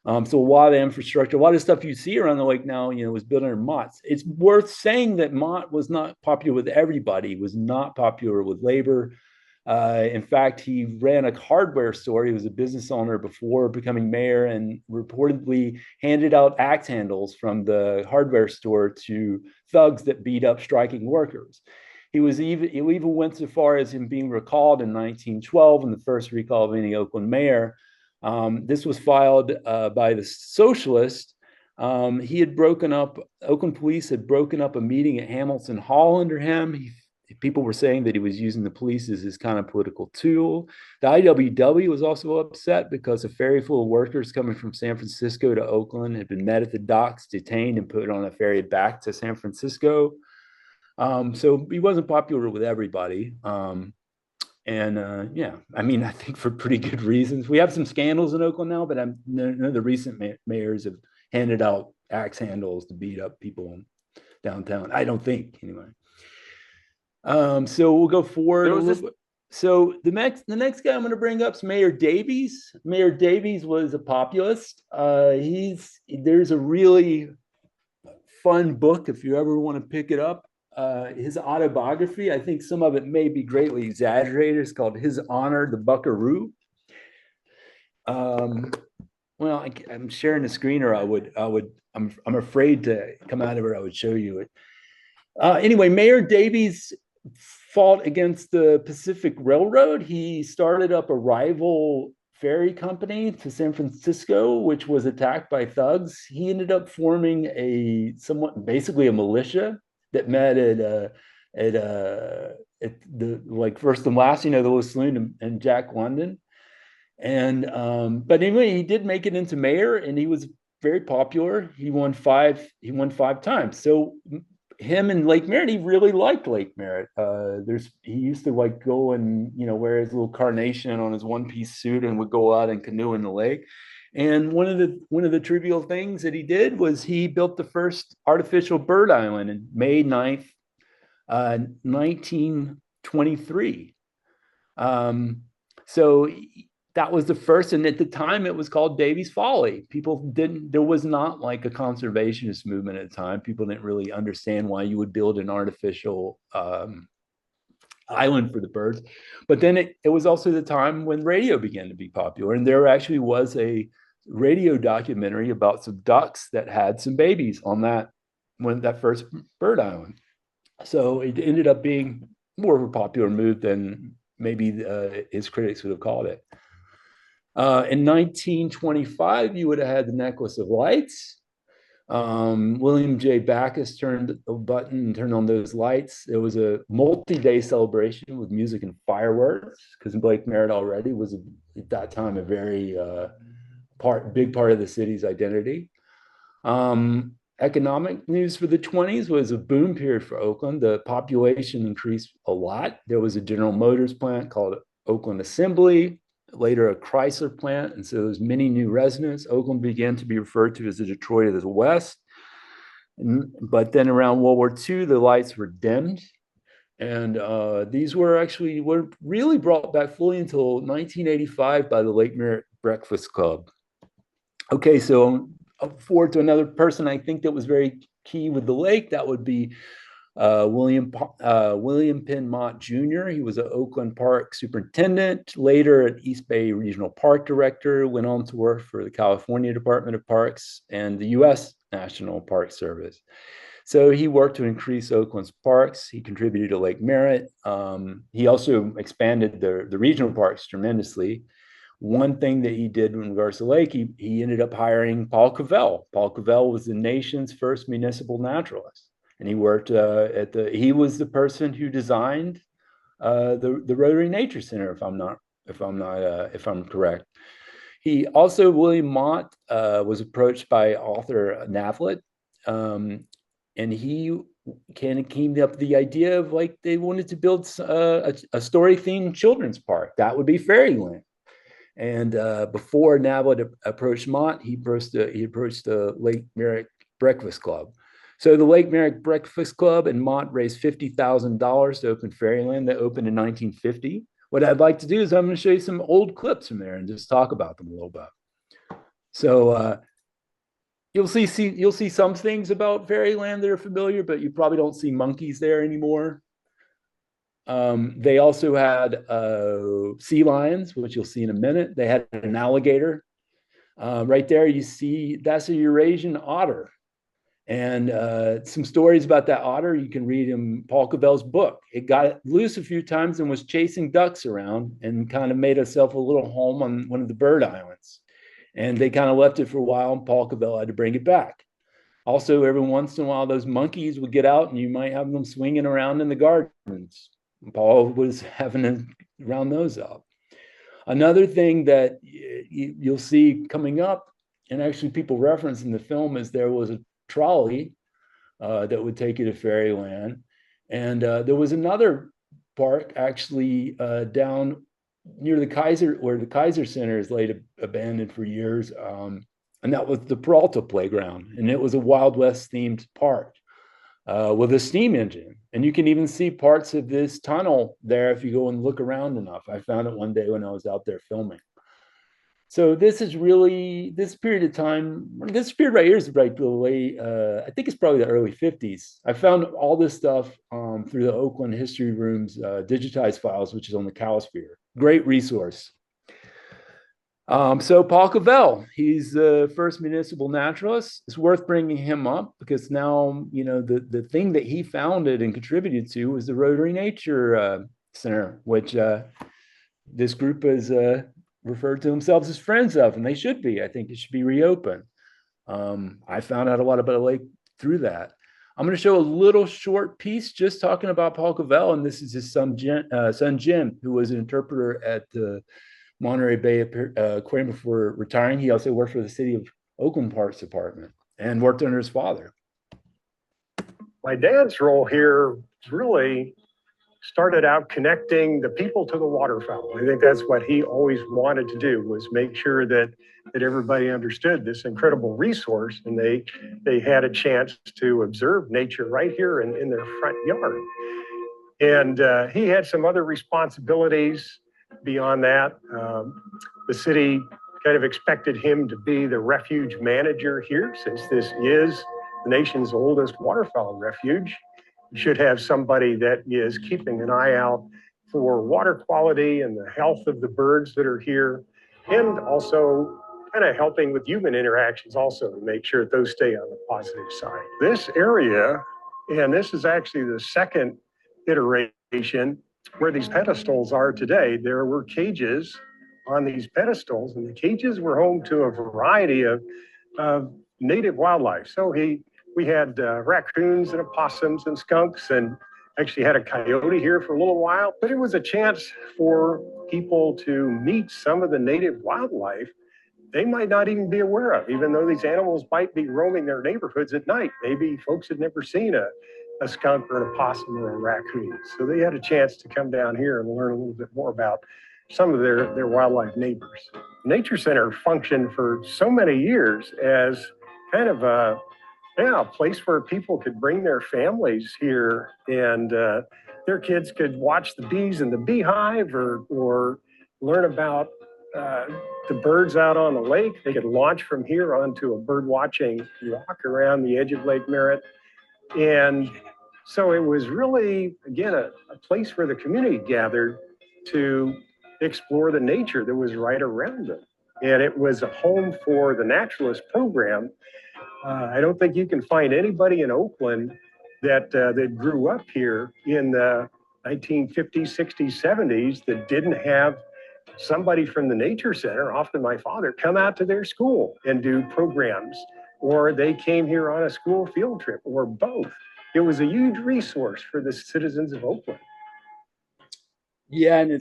So a lot of infrastructure, a lot of stuff you see around the lake now, was built under Mott's. It's worth saying that Mott was not popular with everybody, was not popular with labor. In fact, he ran a hardware store. He was a business owner before becoming mayor and reportedly handed out axe handles from the hardware store to thugs that beat up striking workers. He even went so far as him being recalled in 1912 in the first recall of any Oakland mayor. This was filed by the socialists. Oakland police had broken up a meeting at Hamilton Hall under him. People were saying that he was using the police as his kind of political tool. The IWW was also upset because a ferry full of workers coming from San Francisco to Oakland had been met at the docks, detained, and put on a ferry back to San Francisco. So he wasn't popular with everybody. I think for pretty good reasons. We have some scandals in Oakland now, but none of the recent mayors have handed out axe handles to beat up people downtown. I don't think, anyway. So we'll go forward. So the next guy I'm going to bring up is Mayor Davies. Mayor Davies was a populist. There's a really fun book if you ever want to pick it up. His autobiography, I think some of it may be greatly exaggerated. It's called His Honor, the Buckaroo. I'm sharing the screen, or I'm afraid to come out of it. I would show you it. Anyway, Mayor Davies fought against the Pacific Railroad. He started up a rival ferry company to San Francisco, which was attacked by thugs. He ended up forming basically a militia that met at the First and Last, the little saloon and Jack London. And but anyway, he did make it into mayor, and he was very popular. He won five times. So him and Lake Merritt, he really liked Lake Merritt. He used to go and wear his little carnation on his one-piece suit and would go out and canoe in the lake. And one of the trivial things that he did was he built the first artificial bird island in May 9th, 1912. 1923. So that was the first, and at the time it was called Davy's Folly. There was not like a conservationist movement at the time. People didn't really understand why you would build an artificial island for the birds. But then it was also the time when radio began to be popular, and there actually was a radio documentary about some ducks that had some babies on that first bird island. So it ended up being more of a popular move than maybe his critics would have called it. In 1925, you would have had the Necklace of Lights. William J. Backus turned a button and turned on those lights. It was a multi-day celebration with music and fireworks, because Lake Merritt already was at that time a very big part of the city's identity. Economic news for the 20s was a boom period for Oakland. The population increased a lot. There was a General Motors plant called Oakland Assembly, later a Chrysler plant, and so there's many new residents. Oakland began to be referred to as the Detroit of the West. But then around World War II, the lights were dimmed, and these were really brought back fully until 1985 by the Lake Merritt Breakfast Club. Okay, so forward to another person I think that was very key with the lake. That would be William Penn Mott Jr. He was an Oakland Park superintendent, later an East Bay Regional Park Director, went on to work for the California Department of Parks and the U.S. National Park Service. So he worked to increase Oakland's parks. He contributed to Lake Merritt. He also expanded the regional parks tremendously. One thing that he did in regards to the lake, he ended up hiring Paul Cavell. Paul Cavell was the nation's first municipal naturalist, and he worked he was the person who designed the Rotary Nature Center, if I'm correct. He also, William Mott, was approached by author Navlet, and he came up with the idea of they wanted to build a story-themed children's park. That would be Fairyland. And before Navlet approached Mott, he approached the Lake Merritt Breakfast Club. So the Lake Merritt Breakfast Club and Mott raised $50,000 to open Fairyland. That opened in 1950. What I'd like to do is I'm going to show you some old clips from there and just talk about them a little bit. So you'll see some things about Fairyland that are familiar, but you probably don't see monkeys there anymore. They also had sea lions, which you'll see in a minute. They had an alligator. Right there, you see that's a Eurasian otter. And some stories about that otter, you can read in Paul Cavell's book. It got loose a few times and was chasing ducks around and kind of made itself a little home on one of the bird islands. And they kind of left it for a while, and Paul Cavell had to bring it back. Also, every once in a while, those monkeys would get out and you might have them swinging around in the gardens. Paul was having to round those up. Another thing that you'll see coming up, and actually people reference in the film, is there was a trolley that would take you to Fairyland. And there was another park actually down near the Kaiser, where the Kaiser Center is laid abandoned for years. And that was the Peralta Playground. And it was a Wild West themed park with a steam engine. And you can even see parts of this tunnel there if you go and look around enough. I found it one day when I was out there filming. So this is really, this period of time, this period right here is right the way, I think it's probably the early 50s. I found all this stuff through the Oakland History Room's digitized files, which is on the Calisphere. Great resource. So Paul Cavell, he's the first municipal naturalist. It's worth bringing him up because now, you know, the thing that he founded and contributed to was the Rotary Nature Center, which this group is referred to themselves as friends of, and they should be. I think it should be reopened. I found out a lot about the lake through that. I'm going to show a little short piece just talking about Paul Cavell, and this is his son Jim, who was an interpreter at the Monterey Bay Aquarium before retiring. He also worked for the City of Oakland Parks Department and worked under his father. My dad's role here really started out connecting the people to the waterfowl. I think that's what he always wanted to do, was make sure that everybody understood this incredible resource, and they had a chance to observe nature right here in their front yard. And he had some other responsibilities beyond that. The city kind of expected him to be the refuge manager here, since this is the nation's oldest waterfowl refuge. You should have somebody that is keeping an eye out for water quality and the health of the birds that are here, and also kind of helping with human interactions also to make sure that those stay on the positive side. This area, and this is actually the second iteration where these pedestals are today, there were cages on these pedestals, and the cages were home to a variety of native wildlife. So we had raccoons and opossums and skunks, and actually had a coyote here for a little while. But it was a chance for people to meet some of the native wildlife they might not even be aware of, even though these animals might be roaming their neighborhoods at night. Maybe folks had never seen a skunk or an opossum or a raccoon. So they had a chance to come down here and learn a little bit more about some of their wildlife neighbors. Nature Center functioned for so many years as kind of a place where people could bring their families here, and their kids could watch the bees in the beehive or learn about the birds out on the lake. They could launch from here onto a bird watching walk around the edge of Lake Merritt. And so it was really, again, a place where the community gathered to explore the nature that was right around them. And it was a home for the naturalist program. I don't think you can find anybody in Oakland that grew up here in the 1950s, 60s, 70s that didn't have somebody from the Nature Center, often my father, come out to their school and do programs, or they came here on a school field trip, or both. It was a huge resource for the citizens of Oakland. Yeah, and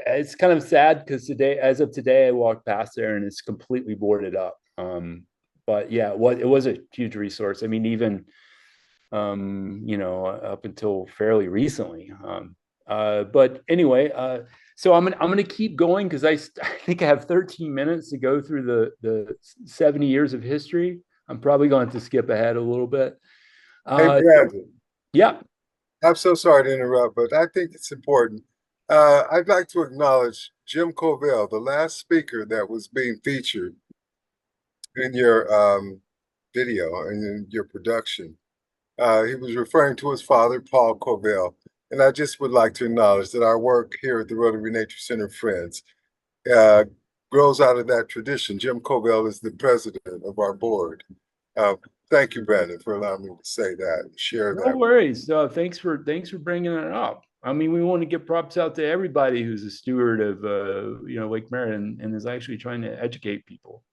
it's kind of sad because as of today, I walked past there and it's completely boarded up. But yeah, it was a huge resource. I mean, even up until fairly recently. But anyway, so I'm gonna keep going because I think I have 13 minutes to go through the 70 years of history. I'm probably going to skip ahead a little bit. Hey, Brandon. Yeah. I'm so sorry to interrupt, but I think it's important. I'd like to acknowledge Jim Covell, the last speaker that was being featured in your video and in your production. He was referring to his father, Paul Covell. And I just would like to acknowledge that our work here at the Rotary Nature Center Friends grows out of that tradition. Jim Covell is the president of our board. Thank you, Brandon, for allowing me to say that and share that. No worries. Thanks for bringing it up. I mean, we want to give props out to everybody who's a steward of Lake Merritt and is actually trying to educate people.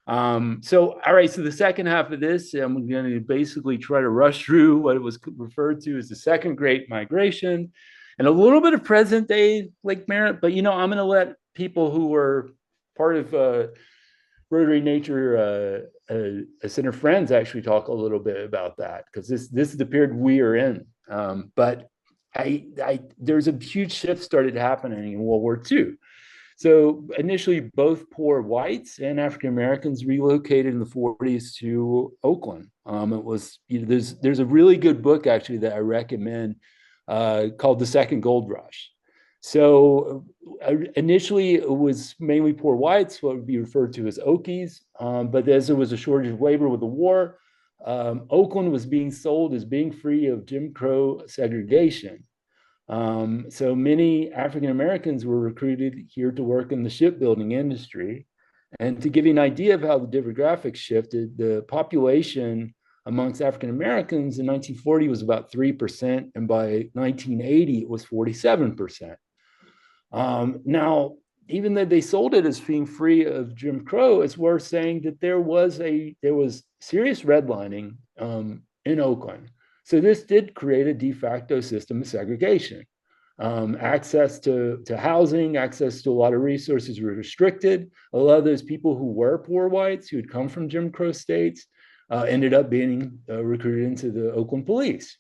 So all right, so the second half of this, I'm going to basically try to rush through what it was referred to as the second great migration and a little bit of present day Lake Merritt, but I'm going to let people who were part of Rotary Nature Center Friends actually talk a little bit about that, because this is the period we are in. But there's a huge shift started happening in World War II. So initially, both poor whites and African Americans relocated in the 40s to Oakland. It was there's a really good book actually that I recommend called The Second Gold Rush. So initially, it was mainly poor whites, what would be referred to as Okies. But as there was a shortage of labor with the war, Oakland was being sold as being free of Jim Crow segregation. So many African Americans were recruited here to work in the shipbuilding industry. And to give you an idea of how the demographics shifted, the population amongst African Americans in 1940 was about 3%, and by 1980 it was 47%. Now, even though they sold it as being free of Jim Crow, it's worth saying that there was serious redlining in Oakland. So this did create a de facto system of segregation. Access to housing, access to a lot of resources were restricted. A lot of those people who were poor whites who had come from Jim Crow states ended up being recruited into the Oakland police.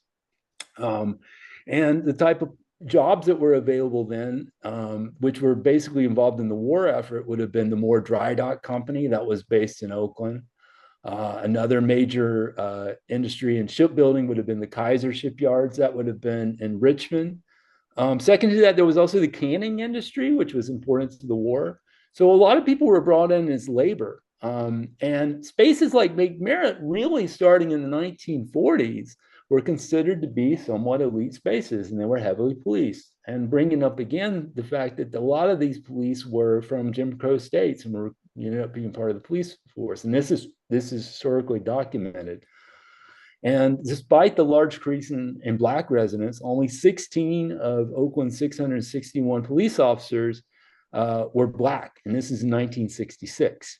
And the type of jobs that were available then, which were basically involved in the war effort, would have been the Moore Dry Dock Company that was based in Oakland. Another major industry in shipbuilding would have been the Kaiser shipyards that would have been in Richmond. Second to that, there was also the canning industry, which was important to the war. So a lot of people were brought in as labor. And spaces like Lake Merritt, really starting in the 1940s, were considered to be somewhat elite spaces, and they were heavily policed. And bringing up again the fact that a lot of these police were from Jim Crow states and were ended up being part of the police force. And this is historically documented. And despite the large increase in Black residents, only 16 of Oakland's 661 police officers were Black, and this is in 1966.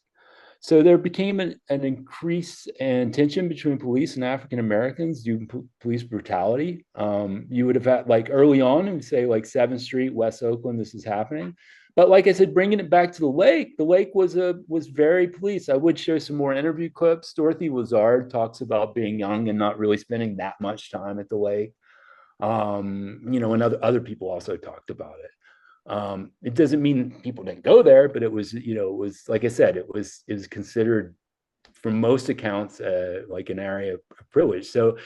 So there became an increase in tension between police and African Americans due to police brutality. You would have had, like early on, say like 7th Street, West Oakland, this is happening. But like I said, bringing it back to the lake was very policed. I would show some more interview clips. Dorothy Lazard talks about being young and not really spending that much time at the lake. And other people also talked about it. It doesn't mean people didn't go there, but it was like I said, it was considered, from most accounts, like an area of privilege. So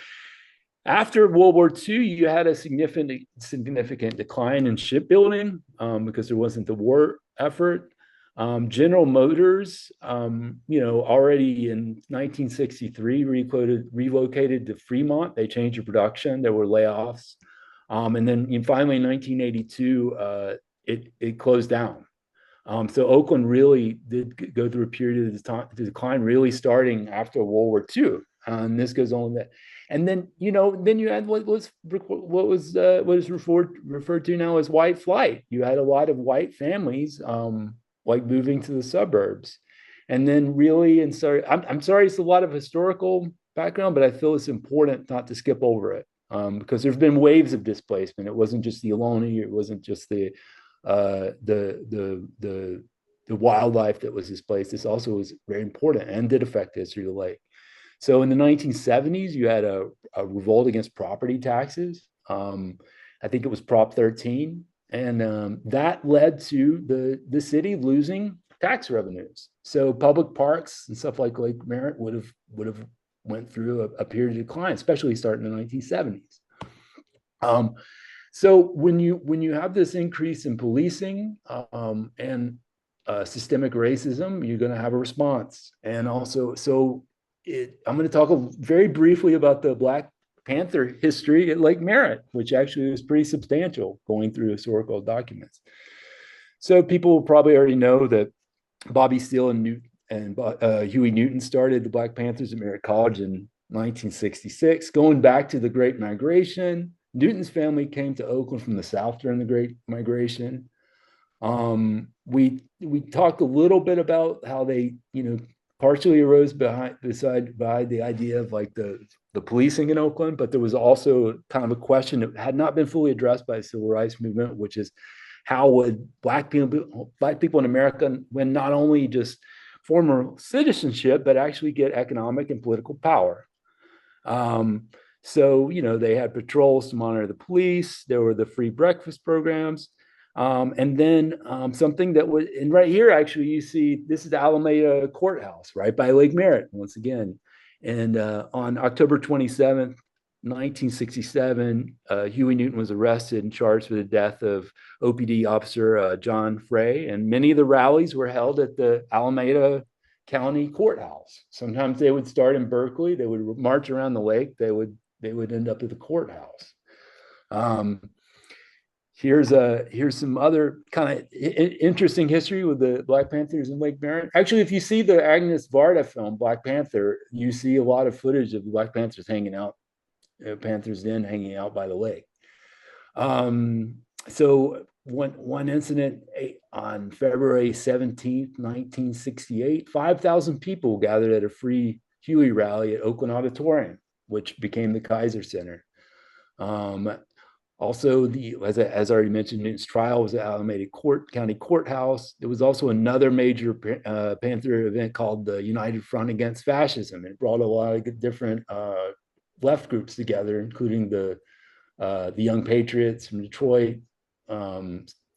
after World War II, you had a significant decline in shipbuilding because there wasn't the war effort. General Motors, already in 1963 relocated to Fremont. They changed the production. There were layoffs. And then finally in 1982, it closed down. So Oakland really did go through a period of decline, really starting after World War II. And this goes on that. And then, then you had what was referred to now as white flight. You had a lot of white families like moving to the suburbs. And then really, I'm sorry, it's a lot of historical background, but I feel it's important not to skip over it because there's been waves of displacement. It wasn't just the Ohlone, it wasn't just the wildlife that was displaced. This also was very important and did affect the history of the lake. So in the 1970s, you had a revolt against property taxes. I think it was Prop 13. And that led to the city losing tax revenues. So public parks and stuff like Lake Merritt would have went through a period of decline, especially starting in the 1970s. So when you have this increase in policing and systemic racism, you're going to have a response. And also, I'm going to talk very briefly about the Black Panther history at Lake Merritt, which actually was pretty substantial going through historical documents. So people will probably already know that Bobby Steele and Huey Newton started the Black Panthers at Merritt College in 1966. Going back to the Great Migration, Newton's family came to Oakland from the South during the Great Migration. We talked a little bit about how they, partially arose behind the idea of like the policing in Oakland, but there was also kind of a question that had not been fully addressed by the civil rights movement, which is how would Black people in America win not only just former citizenship, but actually get economic and political power. So, they had patrols to monitor the police. There were the free breakfast programs. And then something that was, and right here, actually, you see, this is the Alameda Courthouse, right by Lake Merritt, once again. And on October 27th, 1967, Huey Newton was arrested and charged for the death of OPD officer John Frey. And many of the rallies were held at the Alameda County Courthouse. Sometimes they would start in Berkeley. They would march around the lake. They would end up at the courthouse. Here's some other kind of interesting history with the Black Panthers in Lake Merritt. Actually, if you see the Agnes Varda film, Black Panther, you see a lot of footage of the Black Panthers hanging out, Panthers Den hanging out by the lake. So one incident on February 17th, 1968, 5,000 people gathered at a free Huey rally at Oakland Auditorium, which became the Kaiser Center. Also, as I already mentioned, Newton's trial was at Alameda County Courthouse. There was also another major Panther event called the United Front Against Fascism. It brought a lot of different left groups together, including the Young Patriots from Detroit,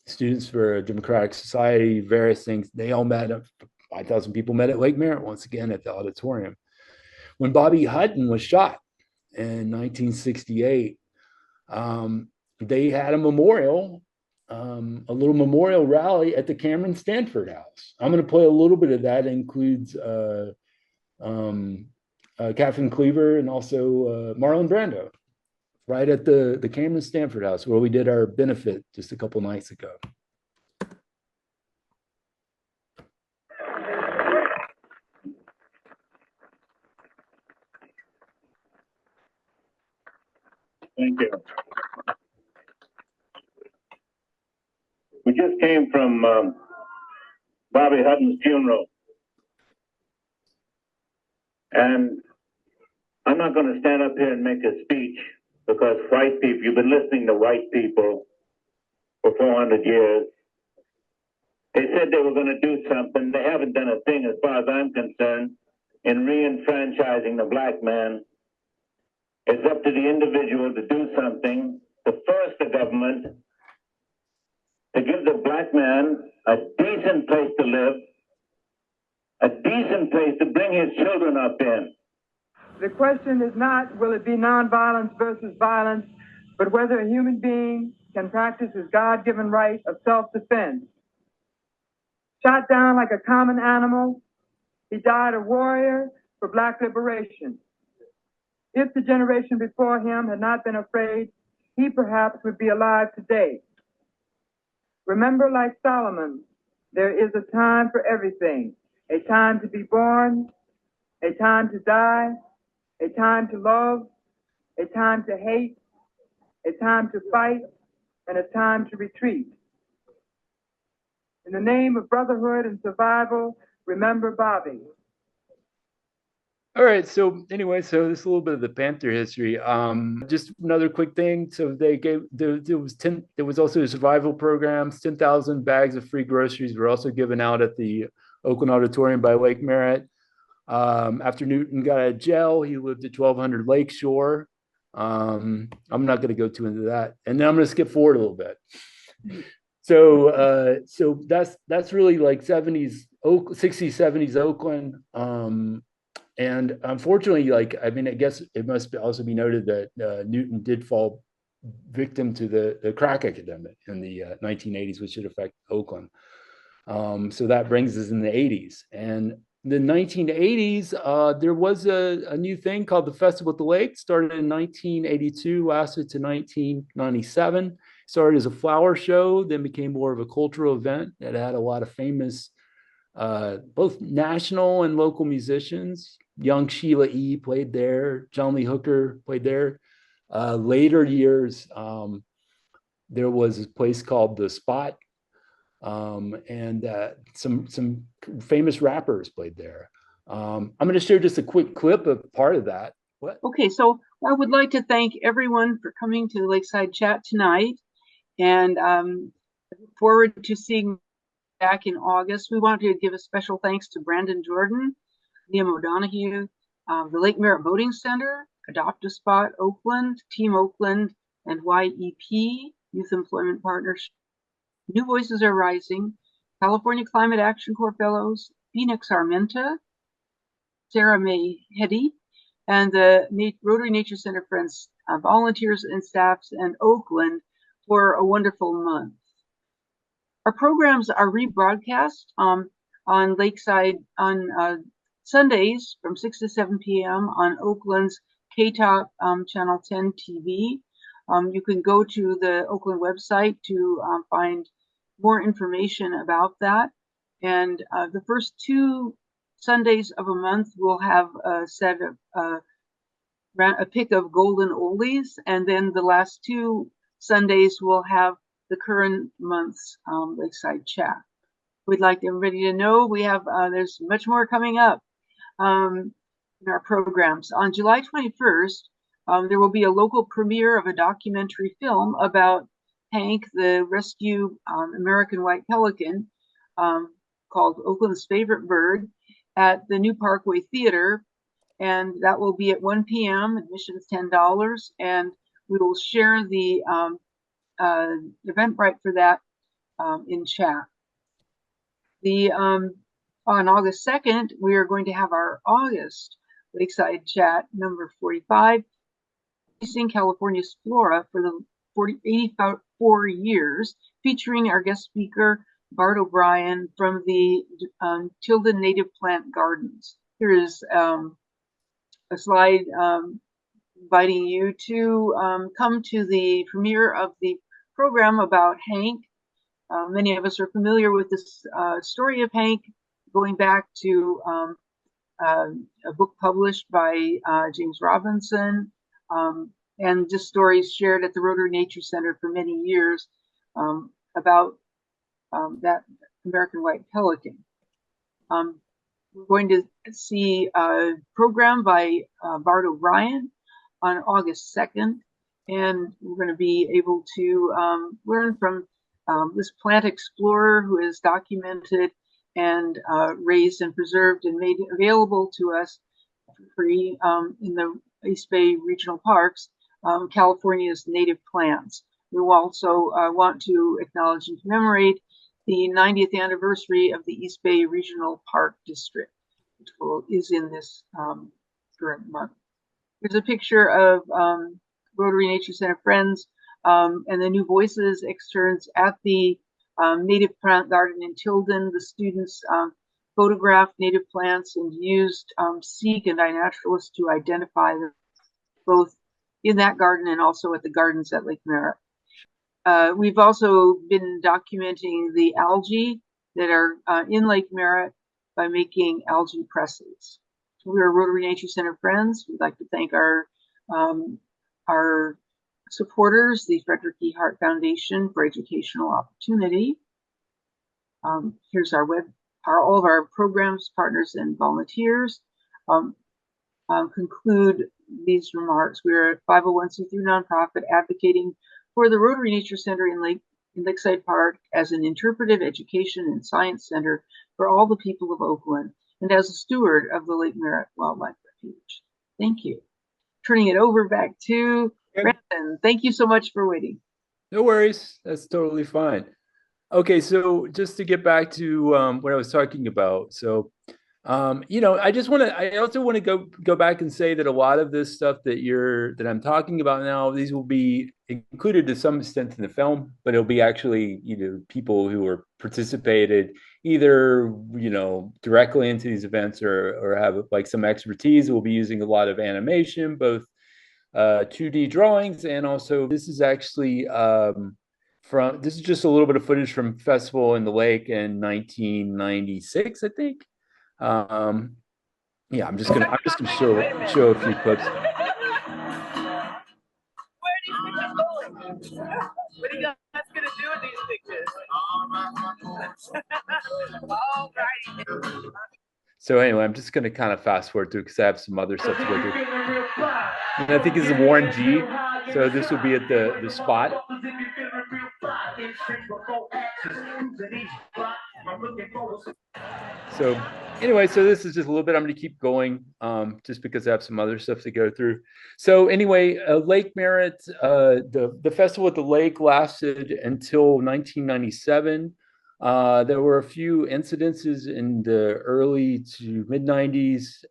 Students for a Democratic Society, various things. They all met. 5,000 people met at Lake Merritt once again at the auditorium. When Bobby Hutton was shot in 1968, they had a memorial, a little memorial rally at the Cameron Stanford House. I'm going to play a little bit of that. It includes Catherine Cleaver and also Marlon Brando, right at the Cameron Stanford House where we did our benefit just a couple nights ago. Thank you. We just came from Bobby Hutton's funeral. And I'm not going to stand up here and make a speech because white people, you've been listening to white people for 400 years. They said they were going to do something. They haven't done a thing as far as I'm concerned in re-enfranchising the black man. It's up to the individual to do something, to force the government to give the black man a decent place to live, a decent place to bring his children up in. The question is not, will it be nonviolence versus violence, but whether a human being can practice his God-given right of self-defense. Shot down like a common animal, he died a warrior for black liberation. If the generation before him had not been afraid, he perhaps would be alive today. Remember, like Solomon, there is a time for everything, a time to be born, a time to die, a time to love, a time to hate, a time to fight, and a time to retreat. In the name of brotherhood and survival, remember Bobby. All right. So anyway, so this is a little bit of the Panther history. Just another quick thing. So they gave there was also survival programs. 10,000 bags of free groceries were also given out at the Oakland Auditorium by Lake Merritt. After Newton got out of jail, he lived at 1200 Lakeshore. I'm not going to go too into that, and then I'm going to skip forward a little bit. So that's really like 60s, 70s Oakland. And unfortunately, I guess it must also be noted that Newton did fall victim to the crack epidemic in the 1980s, which should affect Oakland. So that brings us in the 80s. And the 1980s, there was a new thing called the Festival at the Lake. Started in 1982, lasted to 1997. Started as a flower show, then became more of a cultural event that had a lot of famous both national and local musicians. Young Sheila E. played there. John Lee Hooker played there. Later years, there was a place called The Spot, and some famous rappers played there. I'm going to share just a quick clip of part of that. What? Okay, so I would like to thank everyone for coming to the Lakeside Chat tonight, and look forward to seeing back in August. We want to give a special thanks to Brandon Jourdan, Liam O'Donoghue, the Lake Merritt Voting Center, Adopt a Spot Oakland, Team Oakland, and YEP, Youth Employment Partnership. New Voices Are Rising, California Climate Action Corps Fellows, Phoenix Armenta, Sarah May Heddy, and the Rotary Nature Center Friends, volunteers and staffs, and Oakland for a wonderful month. Our programs are rebroadcast on Lakeside on Sundays from 6 to 7 p.m. on Oakland's KTOP Channel 10 TV. You can go to the Oakland website to find more information about that. And the first 2 Sundays of a month, we'll have a set of a pick of golden oldies, and then the last 2 Sundays we'll have the current month's Lakeside Chat. We'd like everybody to know we have there's much more coming up in our programs. On July 21st, there will be a local premiere of a documentary film about Hank, the rescue American white pelican, called Oakland's Favorite Bird, at the New Parkway Theater, and that will be at 1 p.m. Admission's $10, and we will share the Eventbrite for that in chat. On August 2nd, we are going to have our August Lakeside Chat number 45, Facing California's Flora for the 84 years, featuring our guest speaker, Bart O'Brien from the Tilden Native Plant Gardens. Here is a slide inviting you to come to the premiere of the program about Hank. Many of us are familiar with this story of Hank, going back to a book published by James Robinson, and just stories shared at the Rotary Nature Center for many years about that American white pelican. We're going to see a program by Bart O'Brien on August 2nd, and we're going to be able to learn from this plant explorer who has documented and raised and preserved and made available to us for free in the East Bay Regional Parks, California's native plants. We also want to acknowledge and commemorate the 90th anniversary of the East Bay Regional Park District, which is in this current month. Here's a picture of Rotary Nature Center friends and the New Voices externs at the native plant garden in Tilden. The students photographed native plants and used Seek and iNaturalist to identify them both in that garden and also at the gardens at Lake Merritt. We've also been documenting the algae that are in Lake Merritt by making algae presses. We are Rotary Nature Center friends. We'd like to thank our supporters, the Frederick E. Hart Foundation for Educational Opportunity. Here's our all of our programs, partners, and volunteers. Conclude these remarks. We are a 501c3 nonprofit advocating for the Rotary Nature Center in Lakeside Park as an interpretive education and science center for all the people of Oakland, and as a steward of the Lake Merritt Wildlife Refuge. Thank you. Turning it over back to Brandon. Thank you so much for waiting. No worries. That's totally fine. Okay, so just to get back to what I was talking about. So, you know, I also want to go back and say that a lot of this stuff that I'm talking about now, these will be included to some extent in the film, but it'll be actually, you know, people who are participated either, you know, directly into these events or have like some expertise. We'll be using a lot of animation, both 2D drawings, and also this is actually this is just a little bit of footage from Festival in the Lake in 1996, I think. Yeah, I'm just gonna show a few clips. What are you guys gonna do with these pictures? All right. So anyway, I'm just gonna kind of fast forward through because I have some other stuff to go through. And I think this is Warren G. So this will be at the spot. So anyway, so this is just a little bit. I'm going to keep going just because I have some other stuff to go through. So anyway, Lake Merritt, the festival at the lake lasted until 1997. There were a few incidences in the early to mid 90s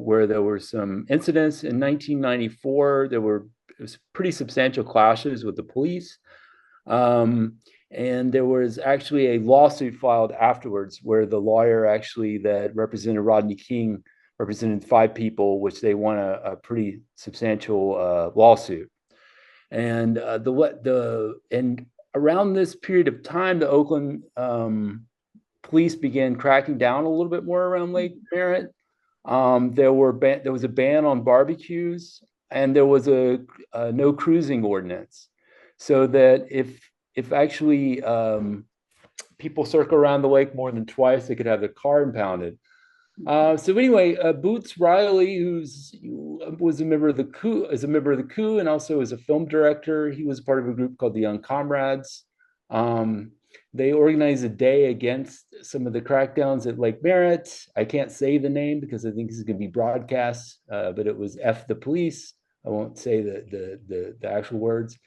where there were some incidents. In 1994, it was pretty substantial clashes with the police. And there was actually a lawsuit filed afterwards where the lawyer actually that represented Rodney King represented 5 people, which they won a pretty substantial lawsuit. And and around this period of time, the Oakland police began cracking down a little bit more around Lake Merritt. There was a ban on barbecues, and there was a no cruising ordinance, so that if actually people circle around the lake more than twice, they could have their car impounded. So anyway, Boots Riley, was a member of the coup, and also is a film director. He was part of a group called the Young Comrades. They organized a day against some of the crackdowns at Lake Merritt. I can't say the name because I think this is going to be broadcast, but it was F the police. I won't say the actual words.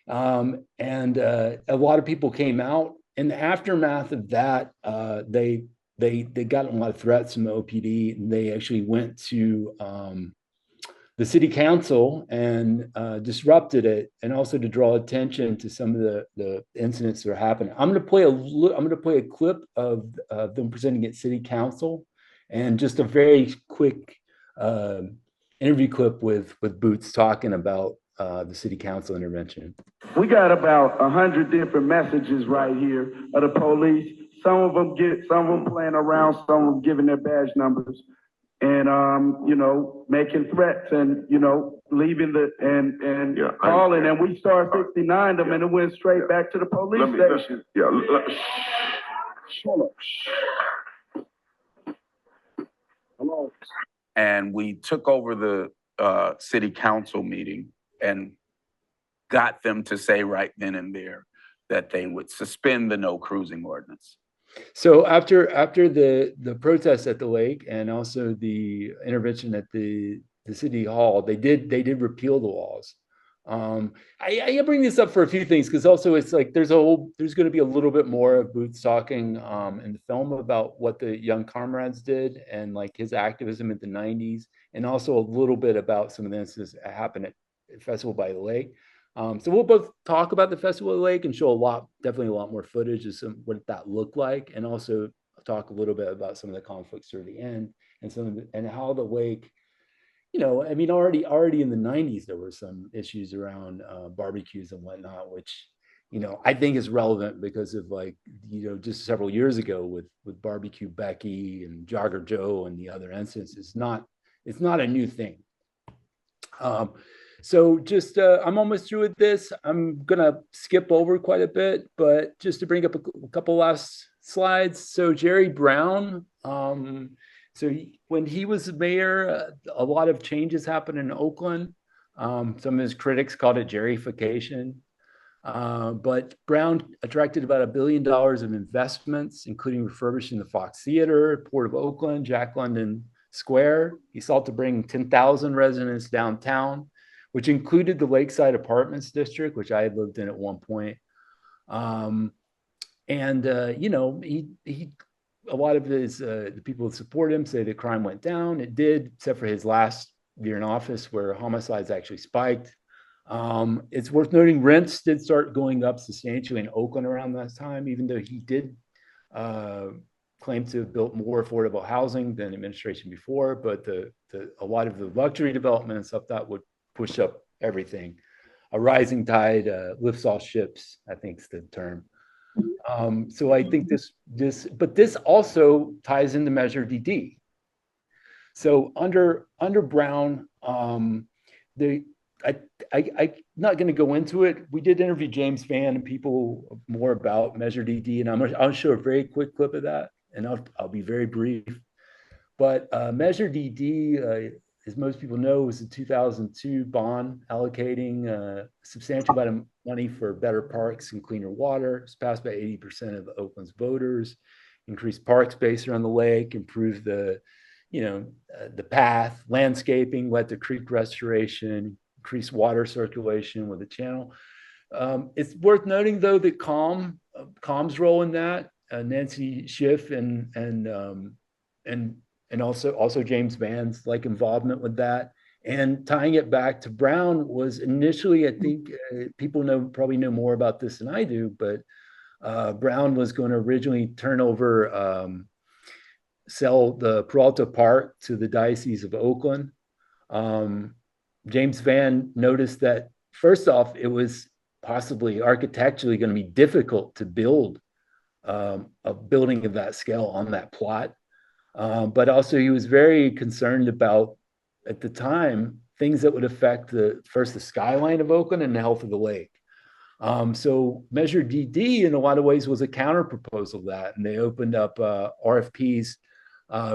And a lot of people came out. In the aftermath of that, they got a lot of threats from the OPD, and they actually went to the city council and disrupted it, and also to draw attention to some of the incidents that are happening. I'm going to play a clip of them presenting at city council, and just a very quick interview clip with Boots talking about the city council intervention. We got about 100 different messages right here of the police. Some of them playing around, some of them giving their badge numbers, and you know, making threats, and you know, leaving calling, and we started 69 them, and it went straight back to the police station. Hello. And we took over the city council meeting and got them to say right then and there that they would suspend the no cruising ordinance. So after the protest at the lake, and also the intervention at the city hall, they did repeal the laws. I bring this up for a few things, because also it's like there's going to be a little bit more of Boots talking in the film about what the Young Comrades did and like his activism in the 90s, and also a little bit about some of the incidents that happened at Festival by the Lake. So we'll both talk about the Festival of the Lake and show definitely a lot more footage of what that looked like, and also talk a little bit about some of the conflicts toward the end, and how the lake, you know, I mean, already in the 90s, there were some issues around barbecues and whatnot, which, you know, I think is relevant because of, like, you know, just several years ago with Barbecue Becky and Jogger Joe and the other incidents. It's not a new thing. So just, I'm almost through with this. I'm gonna skip over quite a bit, but just to bring up a couple last slides. So Jerry Brown, when he was mayor, a lot of changes happened in Oakland. Some of his critics called it Jerryfication. But Brown attracted about $1 billion of investments, including refurbishing the Fox Theater, Port of Oakland, Jack London Square. He sought to bring 10,000 residents downtown, which included the Lakeside Apartments District, which I had lived in at one point. You know, he a lot of his the people that support him say that crime went down. It did, except for his last year in office, where homicides actually spiked. It's worth noting rents did start going up substantially in Oakland around that time, even though he did claim to have built more affordable housing than the administration before. But a lot of the luxury development and stuff that would push up everything. A rising tide lifts all ships, I think is the term. So I think this also ties into Measure DD. So under Brown, I'm not going to go into it. We did interview James Van and people more about Measure DD, and I'll show a very quick clip of that, and I'll be very brief. But Measure DD, as most people know, was the 2002 bond allocating a substantial amount of money for better parks and cleaner water. It was passed by 80% of Oakland's voters, increased park space around the lake, improved the path, landscaping, led to creek restoration, increased water circulation with the channel. It's worth noting, though, that COM's role in that, Nancy Schiff and also James Van's involvement with that, and tying it back to Brown was initially, I think people probably know more about this than I do, but Brown was going to originally sell the Peralta Park to the Diocese of Oakland. James Van noticed that, first off, it was possibly architecturally going to be difficult to build a building of that scale on that plot. But also he was very concerned about, at the time, things that would affect the skyline of Oakland and the health of the lake. So Measure DD in a lot of ways was a counter proposal to that, and they opened up RFPs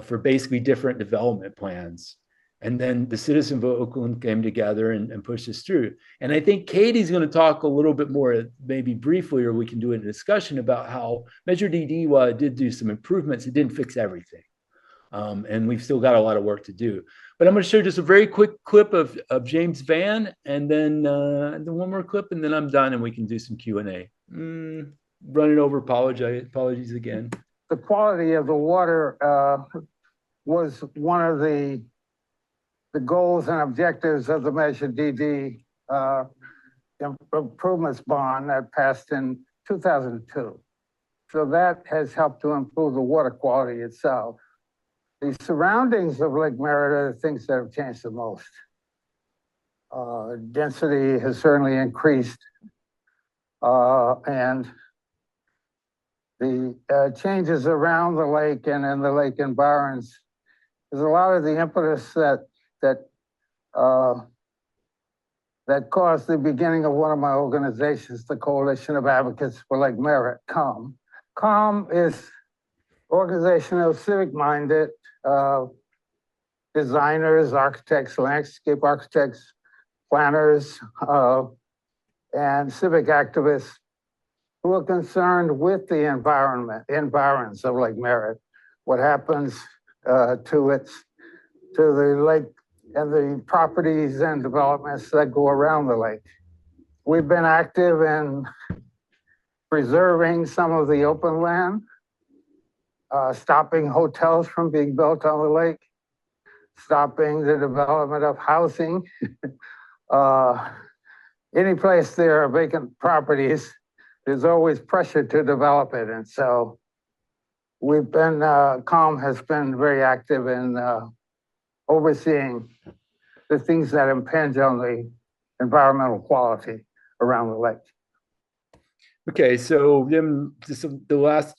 for basically different development plans. And then the citizens of Oakland came together and pushed this through. And I think Katie's going to talk a little bit more, maybe briefly, or we can do a discussion about how Measure DD, while it did do some improvements, it didn't fix everything. And we've still got a lot of work to do. But I'm going to show just a very quick clip of James Van, and then one more clip, and then I'm done, and we can do some Q&A. Running over, apologies again. The quality of the water was one of the the goals and objectives of the Measure DD improvements bond that passed in 2002. So that has helped to improve the water quality itself. The surroundings of Lake Merritt are the things that have changed the most. Density has certainly increased, and the changes around the lake and in the lake environs. There's a lot of the impetus that caused the beginning of one of my organizations, the Coalition of Advocates for Lake Merritt, CALM. CALM is organization of civic-minded designers, architects, landscape architects, planners, and civic activists who are concerned with the environs of Lake Merritt, what happens to the lake and the properties and developments that go around the lake. We've been active in preserving some of the open land, stopping hotels from being built on the lake, stopping the development of housing. Any place there are vacant properties, there's always pressure to develop it. And so we've been, CALM has been very active in overseeing the things that impinge on the environmental quality around the lake. Okay, so then the last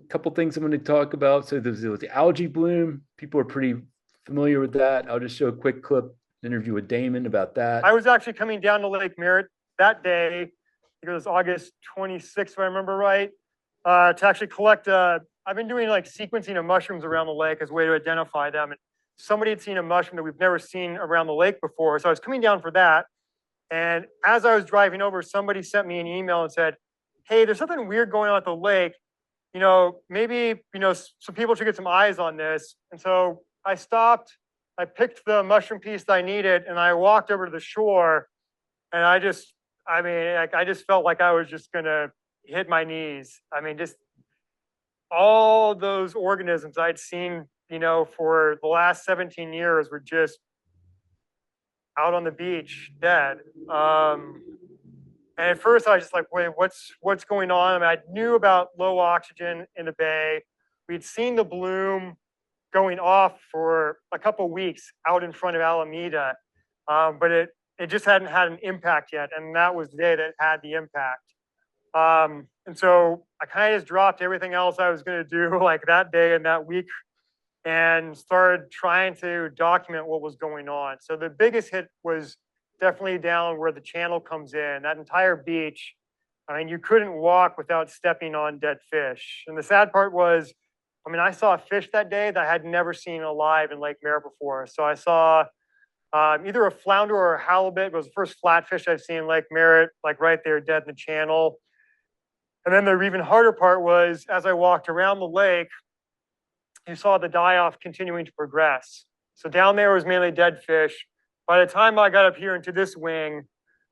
couple things I'm going to talk about. So there's the algae bloom. People are pretty familiar with that. I'll just show a quick clip, interview with Damon about that. I was actually coming down to Lake Merritt that day, I think it was August 26th, if I remember right, to actually collect, I've been doing like sequencing of mushrooms around the lake as a way to identify them. And somebody had seen a mushroom that we've never seen around the lake before. So I was coming down for that. And as I was driving over, somebody sent me an email and said, hey, there's something weird going on at the lake. You know, maybe, you know, some people should get some eyes on this. And so I stopped, I picked the mushroom piece that I needed, and I walked over to the shore. And I just felt like I was just gonna hit my knees. I mean, just all those organisms I'd seen, you know, for the last 17 years were just out on the beach, dead. And at first I was just like, wait, what's going on? I mean, I knew about low oxygen in the bay. We'd seen the bloom going off for a couple of weeks out in front of Alameda, but it just hadn't had an impact yet. And that was the day that it had the impact. And so I kind of just dropped everything else I was going to do like that day and that week and started trying to document what was going on. So the biggest hit was definitely down where the channel comes in. That entire beach, I mean, you couldn't walk without stepping on dead fish. And the sad part was, I mean, I saw a fish that day that I had never seen alive in Lake Merritt before. So I saw either a flounder or a halibut. It was the first flatfish I've seen in Lake Merritt, like right there dead in the channel. And then the even harder part was, as I walked around the lake, you saw the die-off continuing to progress. So down there was mainly dead fish. By the time I got up here into this wing,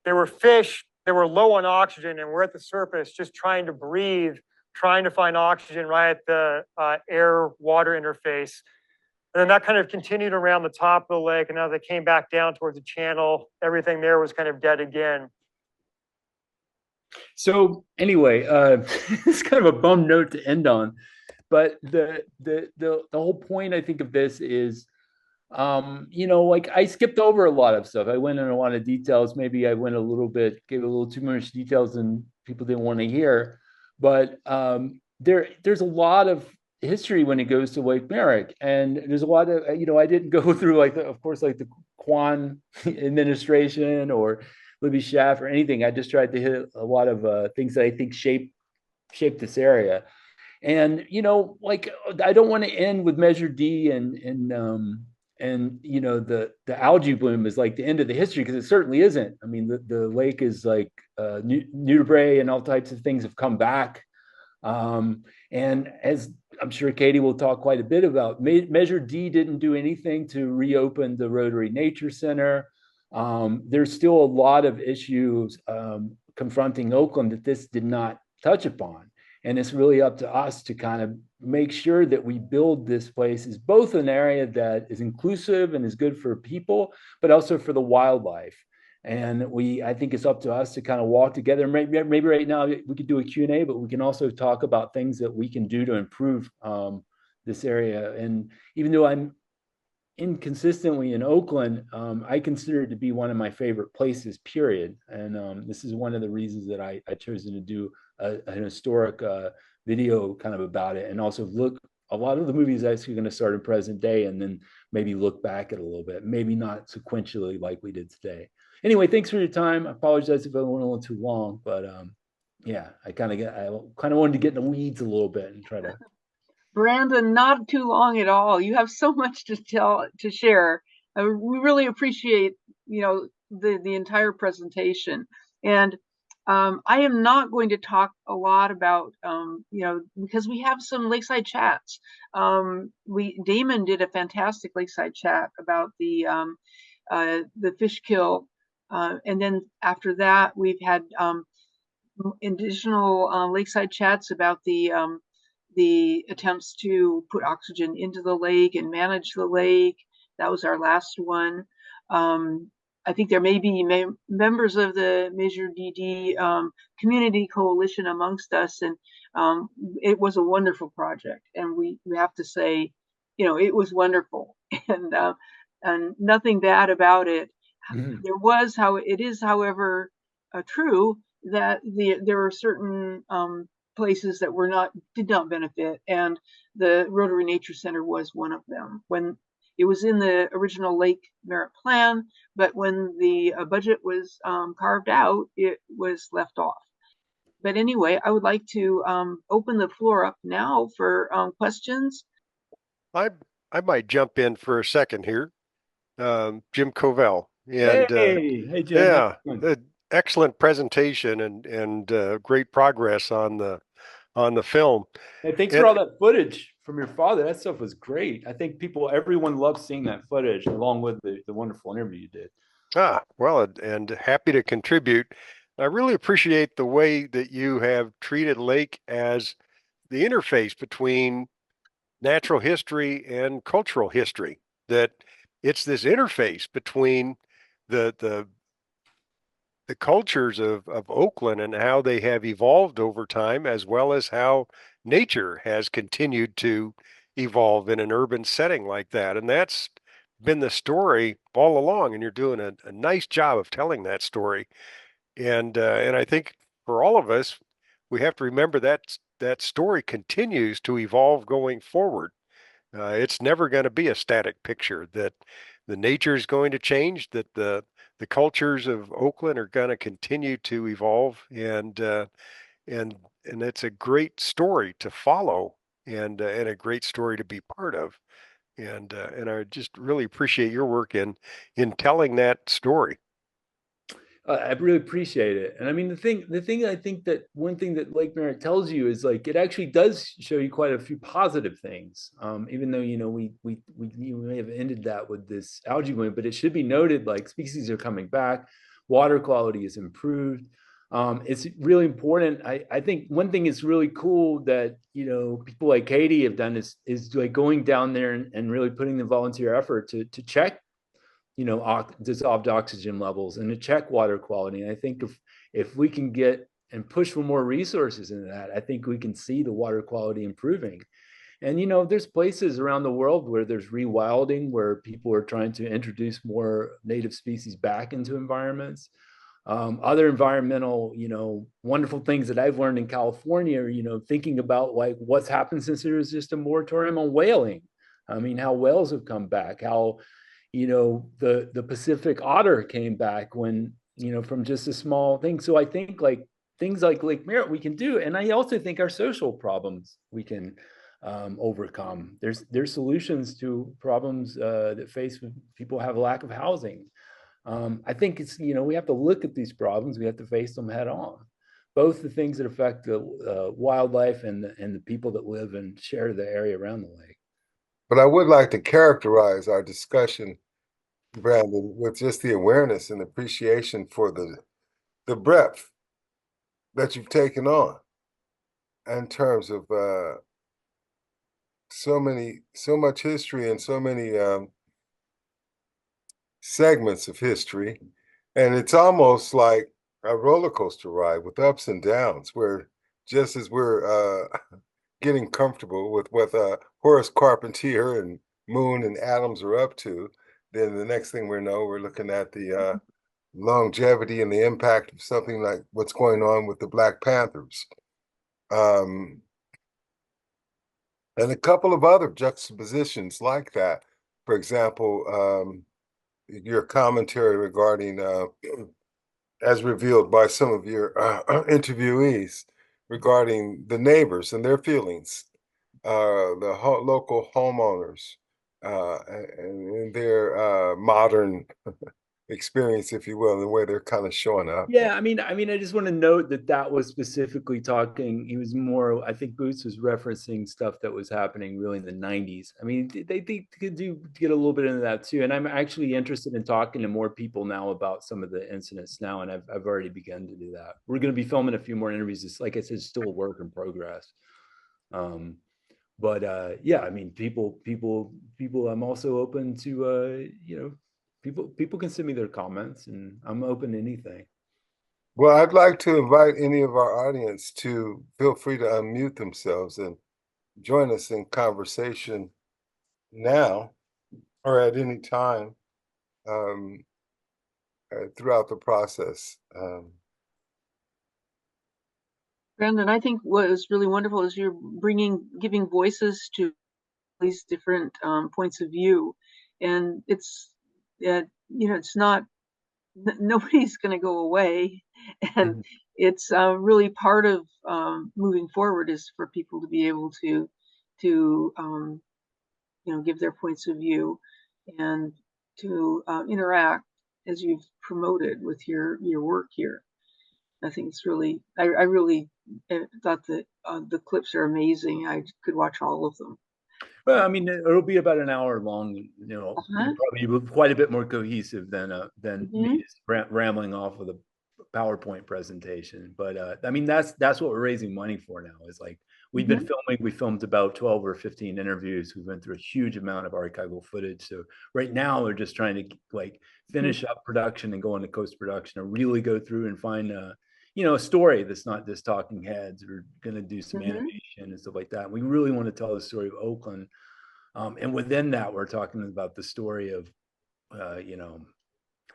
there were fish that were low on oxygen and were at the surface just trying to breathe, trying to find oxygen right at the air-water interface. And then that kind of continued around the top of the lake. And as I came back down towards the channel, everything there was kind of dead again. So anyway, it's kind of a bum note to end on, but the whole point I think of this is, you know, like I skipped over a lot of stuff. I went in a lot of details. Maybe I went gave a little too much details than people didn't want to hear. But there's a lot of history when it goes to Lake Merritt, and there's a lot of, you know, I didn't go through like of course like the Kwan administration or Libby Schaff or anything. I just tried to hit a lot of things that I think shaped this area. And, you know, like I don't want to end with Measure D and you know, the algae bloom is like the end of the history, because it certainly isn't. I mean, the lake is like nudibranch and all types of things have come back. And as I'm sure Katie will talk quite a bit about, Measure D didn't do anything to reopen the Rotary Nature Center. There's still a lot of issues confronting Oakland that this did not touch upon. And it's really up to us to kind of make sure that we build this place as both an area that is inclusive and is good for people, but also for the wildlife. And I think it's up to us to kind of walk together. Maybe right now we could do a Q&A, but we can also talk about things that we can do to improve this area. And even though I'm inconsistently in Oakland, I consider it to be one of my favorite places, period. And this is one of the reasons that I chose to do an historic video kind of about it, and also look a lot of the movies actually going to start in present day, and then maybe look back at a little bit, maybe not sequentially like we did today. Anyway, thanks for your time. I apologize if I went a little too long, but yeah, I kind of wanted to get in the weeds a little bit and try to. Brandon, not too long at all. You have so much to share. We really appreciate, the entire presentation. And I am not going to talk a lot about, because we have some Lakeside chats. Damon did a fantastic Lakeside chat about the fish kill. And then after that, we've had additional Lakeside chats about the attempts to put oxygen into the lake and manage the lake. That was our last one. I think there may be members of the Measure DD community coalition amongst us, and it was a wonderful project. And we have to say, it was wonderful, and nothing bad about it. Mm-hmm. It is, however, true that there are certain places that did not benefit, and the Rotary Nature Center was one of them. When it was in the original Lake Merritt plan, but when the budget was carved out, it was left off. But anyway, I would like to open the floor up now for questions. I might jump in for a second here. Jim Covell. And hey Jim. Yeah, excellent presentation and great progress on the film. Hey, thanks for all that footage from your father. That stuff was great. I think everyone loves seeing that footage, along with the wonderful interview you did. Well, and happy to contribute. I really appreciate the way that you have treated Lake as the interface between natural history and cultural history, that it's this interface between the cultures of Oakland and how they have evolved over time, as well as how nature has continued to evolve in an urban setting like that. And that's been the story all along, and you're doing a nice job of telling that story. And I think for all of us, we have to remember that story continues to evolve going forward. It's never going to be a static picture, that the nature is going to change, that the cultures of Oakland are going to continue to evolve, and it's a great story to follow, and a great story to be part of, and I just really appreciate your work in telling that story. I really appreciate it. And I mean, the thing I think that one thing that Lake Merritt tells you is, like, it actually does show you quite a few positive things. Even though, we may have ended that with this algae bloom, but it should be noted, like, species are coming back, water quality is improved. It's really important. I think one thing is really cool that, people like Katie have done is like going down there and really putting the volunteer effort to check dissolved oxygen levels and to check water quality. And I think if we can get and push for more resources into that, I think we can see the water quality improving. And, there's places around the world where there's rewilding, where people are trying to introduce more native species back into environments. Other environmental, wonderful things that I've learned in California are, thinking about, like, what's happened since there was just a moratorium on whaling. I mean, how whales have come back, how the Pacific otter came back when, from just a small thing. So I think, like, things like Lake Merritt we can do. And I also think our social problems we can overcome. There's solutions to problems that face when people have a lack of housing. I think it's, we have to look at these problems. We have to face them head on. Both the things that affect the wildlife and the people that live and share the area around the lake. But I would like to characterize our discussion, Brandon, with just the awareness and appreciation for the breadth that you've taken on. in terms of so much history and so many segments of history. And it's almost like a roller coaster ride with ups and downs, where just as we're getting comfortable with what Horace Carpentier and Moon and Adams are up to, then the next thing we know, we're looking at the longevity and the impact of something like what's going on with the Black Panthers. And a couple of other juxtapositions like that. For example, your commentary regarding, as revealed by some of your interviewees, regarding the neighbors and their feelings, the local homeowners, and their modern experience, if you will, and the way they're kind of showing up. Yeah, I mean, I just want to note that that was specifically talking. He was more, I think Boots was referencing stuff that was happening really in the 90s. I mean, they could get a little bit into that too. And I'm actually interested in talking to more people now about some of the incidents now, and I've already begun to do that. We're going to be filming a few more interviews. It's, like I said, still a work in progress. But yeah, I mean, people. I'm also open to people can send me their comments, and I'm open to anything. Well, I'd like to invite any of our audience to feel free to unmute themselves and join us in conversation now or at any time throughout the process. Brandon, I think what is really wonderful is you're giving voices to these different points of view, and it's it's not, nobody's going to go away, and it's really part of moving forward is for people to be able to give their points of view and to interact as you've promoted with your work here. I think it's really, I really thought that the clips are amazing. I could watch all of them. Well, I mean, it'll be about an hour long, probably quite a bit more cohesive than me just rambling off with a PowerPoint presentation. But I mean, that's what we're raising money for now, is like, we've been filming, we filmed about 12 or 15 interviews. We've been through a huge amount of archival footage. So right now we're just trying to like finish up production and go into post-production and really go through and find a story that's not just talking heads. We're going to do some animation and stuff like that. We really want to tell the story of Oakland. And within that, we're talking about the story of,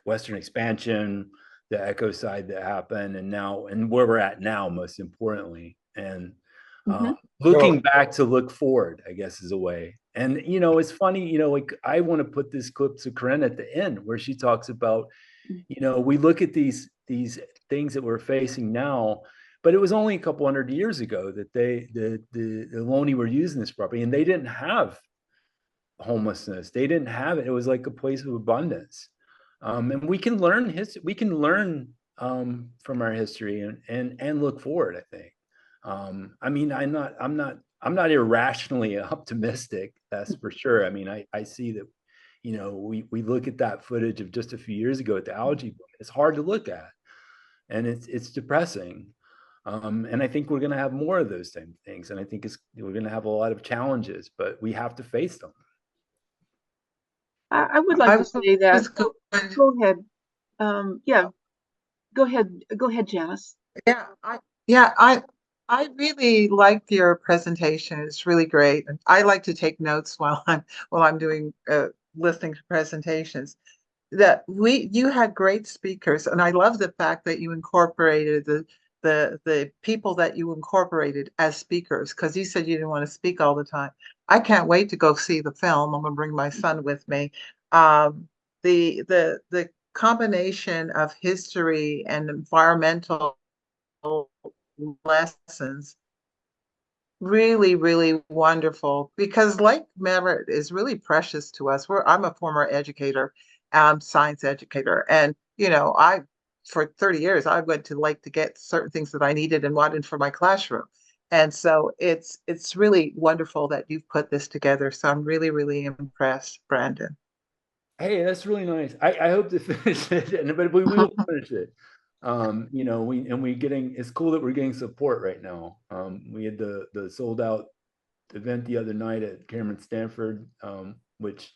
Western expansion, the echo side that happened, and where we're at now, most importantly. And looking back to look forward, I guess, is a way. And, it's funny, like I want to put this clip to Corinne at the end where she talks about, we look at these things that we're facing now, but it was only a couple hundred years ago that the Ohlone were using this property, and they didn't have homelessness. They didn't have it. It was like a place of abundance. And we can learn from our history and look forward, I think. I mean, I'm not irrationally optimistic, that's for sure. I mean, I see that, we look at that footage of just a few years ago at the algae boom. It's hard to look at, and it's depressing. And I think we're going to have more of those same things. And I think we're going to have a lot of challenges, but we have to face them. I would like to say that. Go ahead. Yeah, go ahead, Janice. I really liked your presentation. It's really great. And I like to take notes while I'm doing listening to presentations. You had great speakers, and I love the fact that you incorporated the people that you incorporated as speakers, because you said you didn't want to speak all the time. I can't wait to go see the film. I'm going to bring my son with me. The combination of history and environmental lessons, really, really wonderful, because Lake Merritt is really precious to us. I'm a former educator, science educator, and for 30 years I went to the lake to get certain things that I needed and wanted for my classroom. And so it's really wonderful that you've put this together. So I'm really, really impressed, Brandon. Hey, that's really nice. I hope to finish it, but we will finish it. You know, it's cool that we're getting support right now. We had the sold out event the other night at Cameron Stanford, which,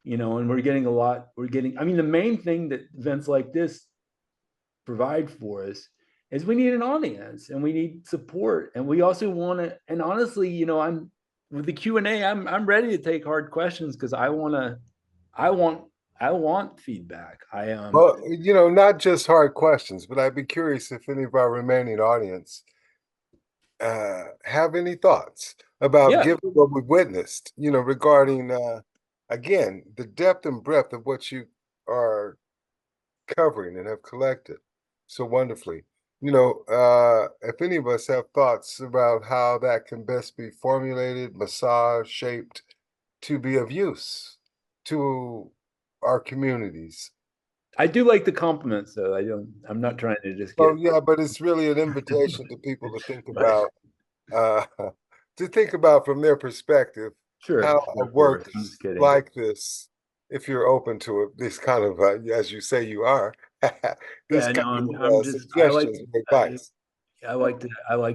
you know, and we're getting, I mean, the main thing that events like this provide for us is we need an audience and we need support. And we also want to, and honestly, you know, with the Q&A, I'm ready to take hard questions because I want feedback. Well, you know, not just hard questions, but I'd be curious if any of our remaining audience have any thoughts about given what we've witnessed, you know, regarding again the depth and breadth of what you are covering and have collected so wonderfully. You know, if any of us have thoughts about how that can best be formulated, massaged, shaped to be of use to our communities. I do like the compliments, though. I'm not trying to just get. Oh yeah, but it's really an invitation to people to think about, from their perspective, how a work like this, if you're open to it, this kind of, as you say you are, this kind of suggestions and advice. I like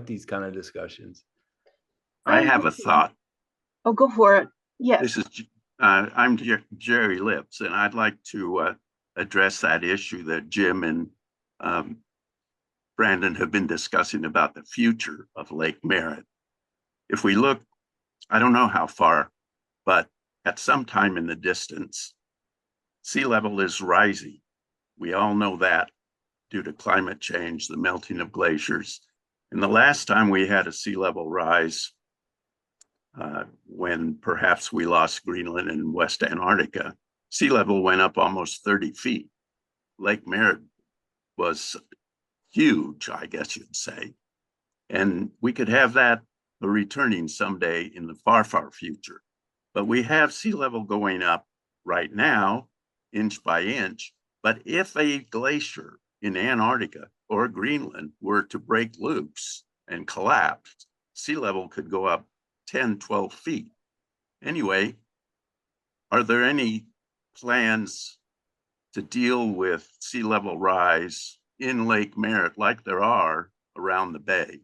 these kind of discussions. I have a thought. Oh, go for it. Yes. This is I'm Jerry Lips, and I'd like to address that issue that Jim and Brandon have been discussing about the future of Lake Merritt. If we look, I don't know how far, but at some time in the distance, sea level is rising. We all know that due to climate change, the melting of glaciers. And the last time we had a sea level rise, when perhaps we lost Greenland and West Antarctica, sea level went up almost 30 feet. Lake Merritt was huge, I guess you'd say. And we could have that returning someday in the far, far future. But we have sea level going up right now, inch by inch. But if a glacier in Antarctica or Greenland were to break loose and collapse, sea level could go up 10, 12 feet. Anyway, are there any plans to deal with sea level rise in Lake Merritt like there are around the bay?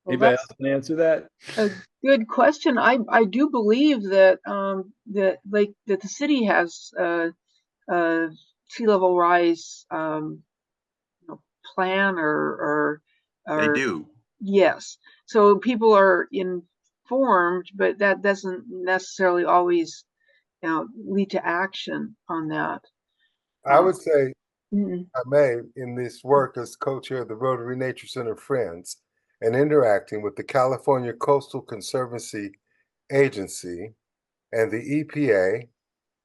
Anybody else can answer that? A good question. I do believe that that the city has sea level rise plan or they do. Yes. So people are informed, but that doesn't necessarily always lead to action on that. I would say, I may, in this work as co-chair of the Rotary Nature Center Friends and interacting with the California Coastal Conservancy Agency and the EPA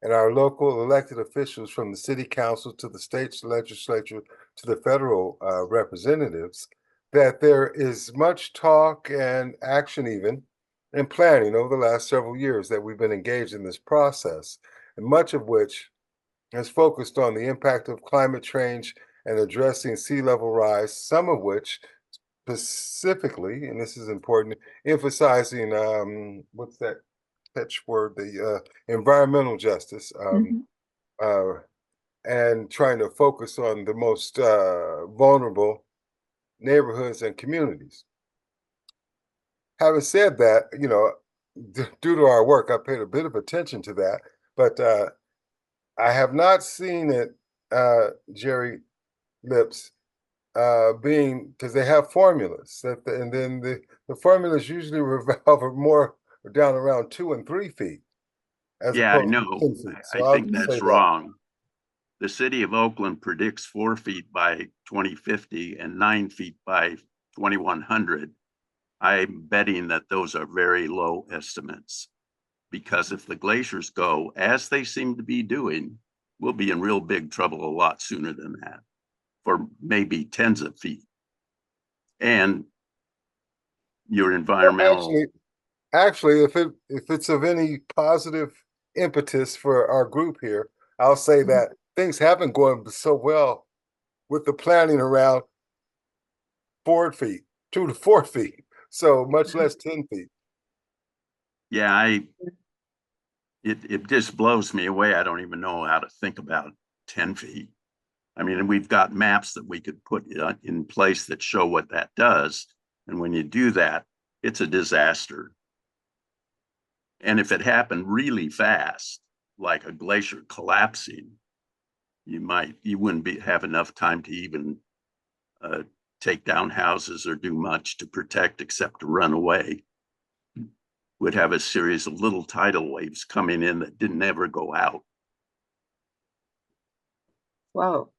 and our local elected officials from the city council to the state legislature to the federal representatives, that there is much talk and action even and planning over the last several years that we've been engaged in this process, and much of which has focused on the impact of climate change and addressing sea level rise, some of which specifically, and this is important, emphasizing what's that catchword, the environmental justice, and trying to focus on the most vulnerable neighborhoods and communities. Having said that, you know, due to our work, I paid a bit of attention to that, but I have not seen it, Jerry Lips, being, because they have formulas and then the formulas usually revolve more down around 2 and 3 feet. Yeah, I know. So I think that's wrong. The city of Oakland predicts 4 feet by 2050 and 9 feet by 2100. I'm betting that those are very low estimates, because if the glaciers go as they seem to be doing, we'll be in real big trouble a lot sooner than that, for maybe tens of feet. And your environmental. Well, actually, if it's of any positive impetus for our group here, I'll say that things haven't gone so well with the planning around 4 feet, 2 to 4 feet, so much less 10 feet. Yeah, it just blows me away. I don't even know how to think about 10 feet. I mean, and we've got maps that we could put in place that show what that does. And when you do that, it's a disaster. And if it happened really fast, like a glacier collapsing, you wouldn't have enough time to even take down houses or do much to protect except to run away. Would have a series of little tidal waves coming in that didn't ever go out. Wow.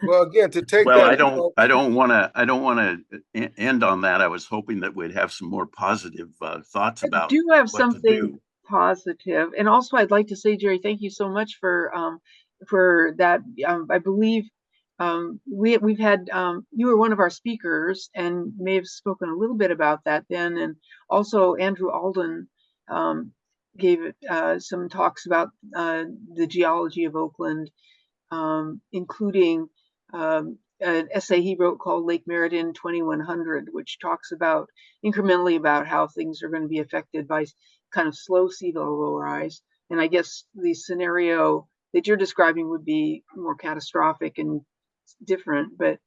Well, again, to take Well, that. I don't want to end on that. I was hoping that we'd have some more positive thoughts about do have what to something do. positive. And also I'd like to say, Jerry, thank you so much for that. I believe we've had you were one of our speakers and may have spoken a little bit about that then. And also Andrew Alden gave some talks about the geology of Oakland, including an essay he wrote called Lake Merritt in 2100, which talks about incrementally about how things are going to be affected by kind of slow sea level rise. And I guess the scenario that you're describing would be more catastrophic and different, but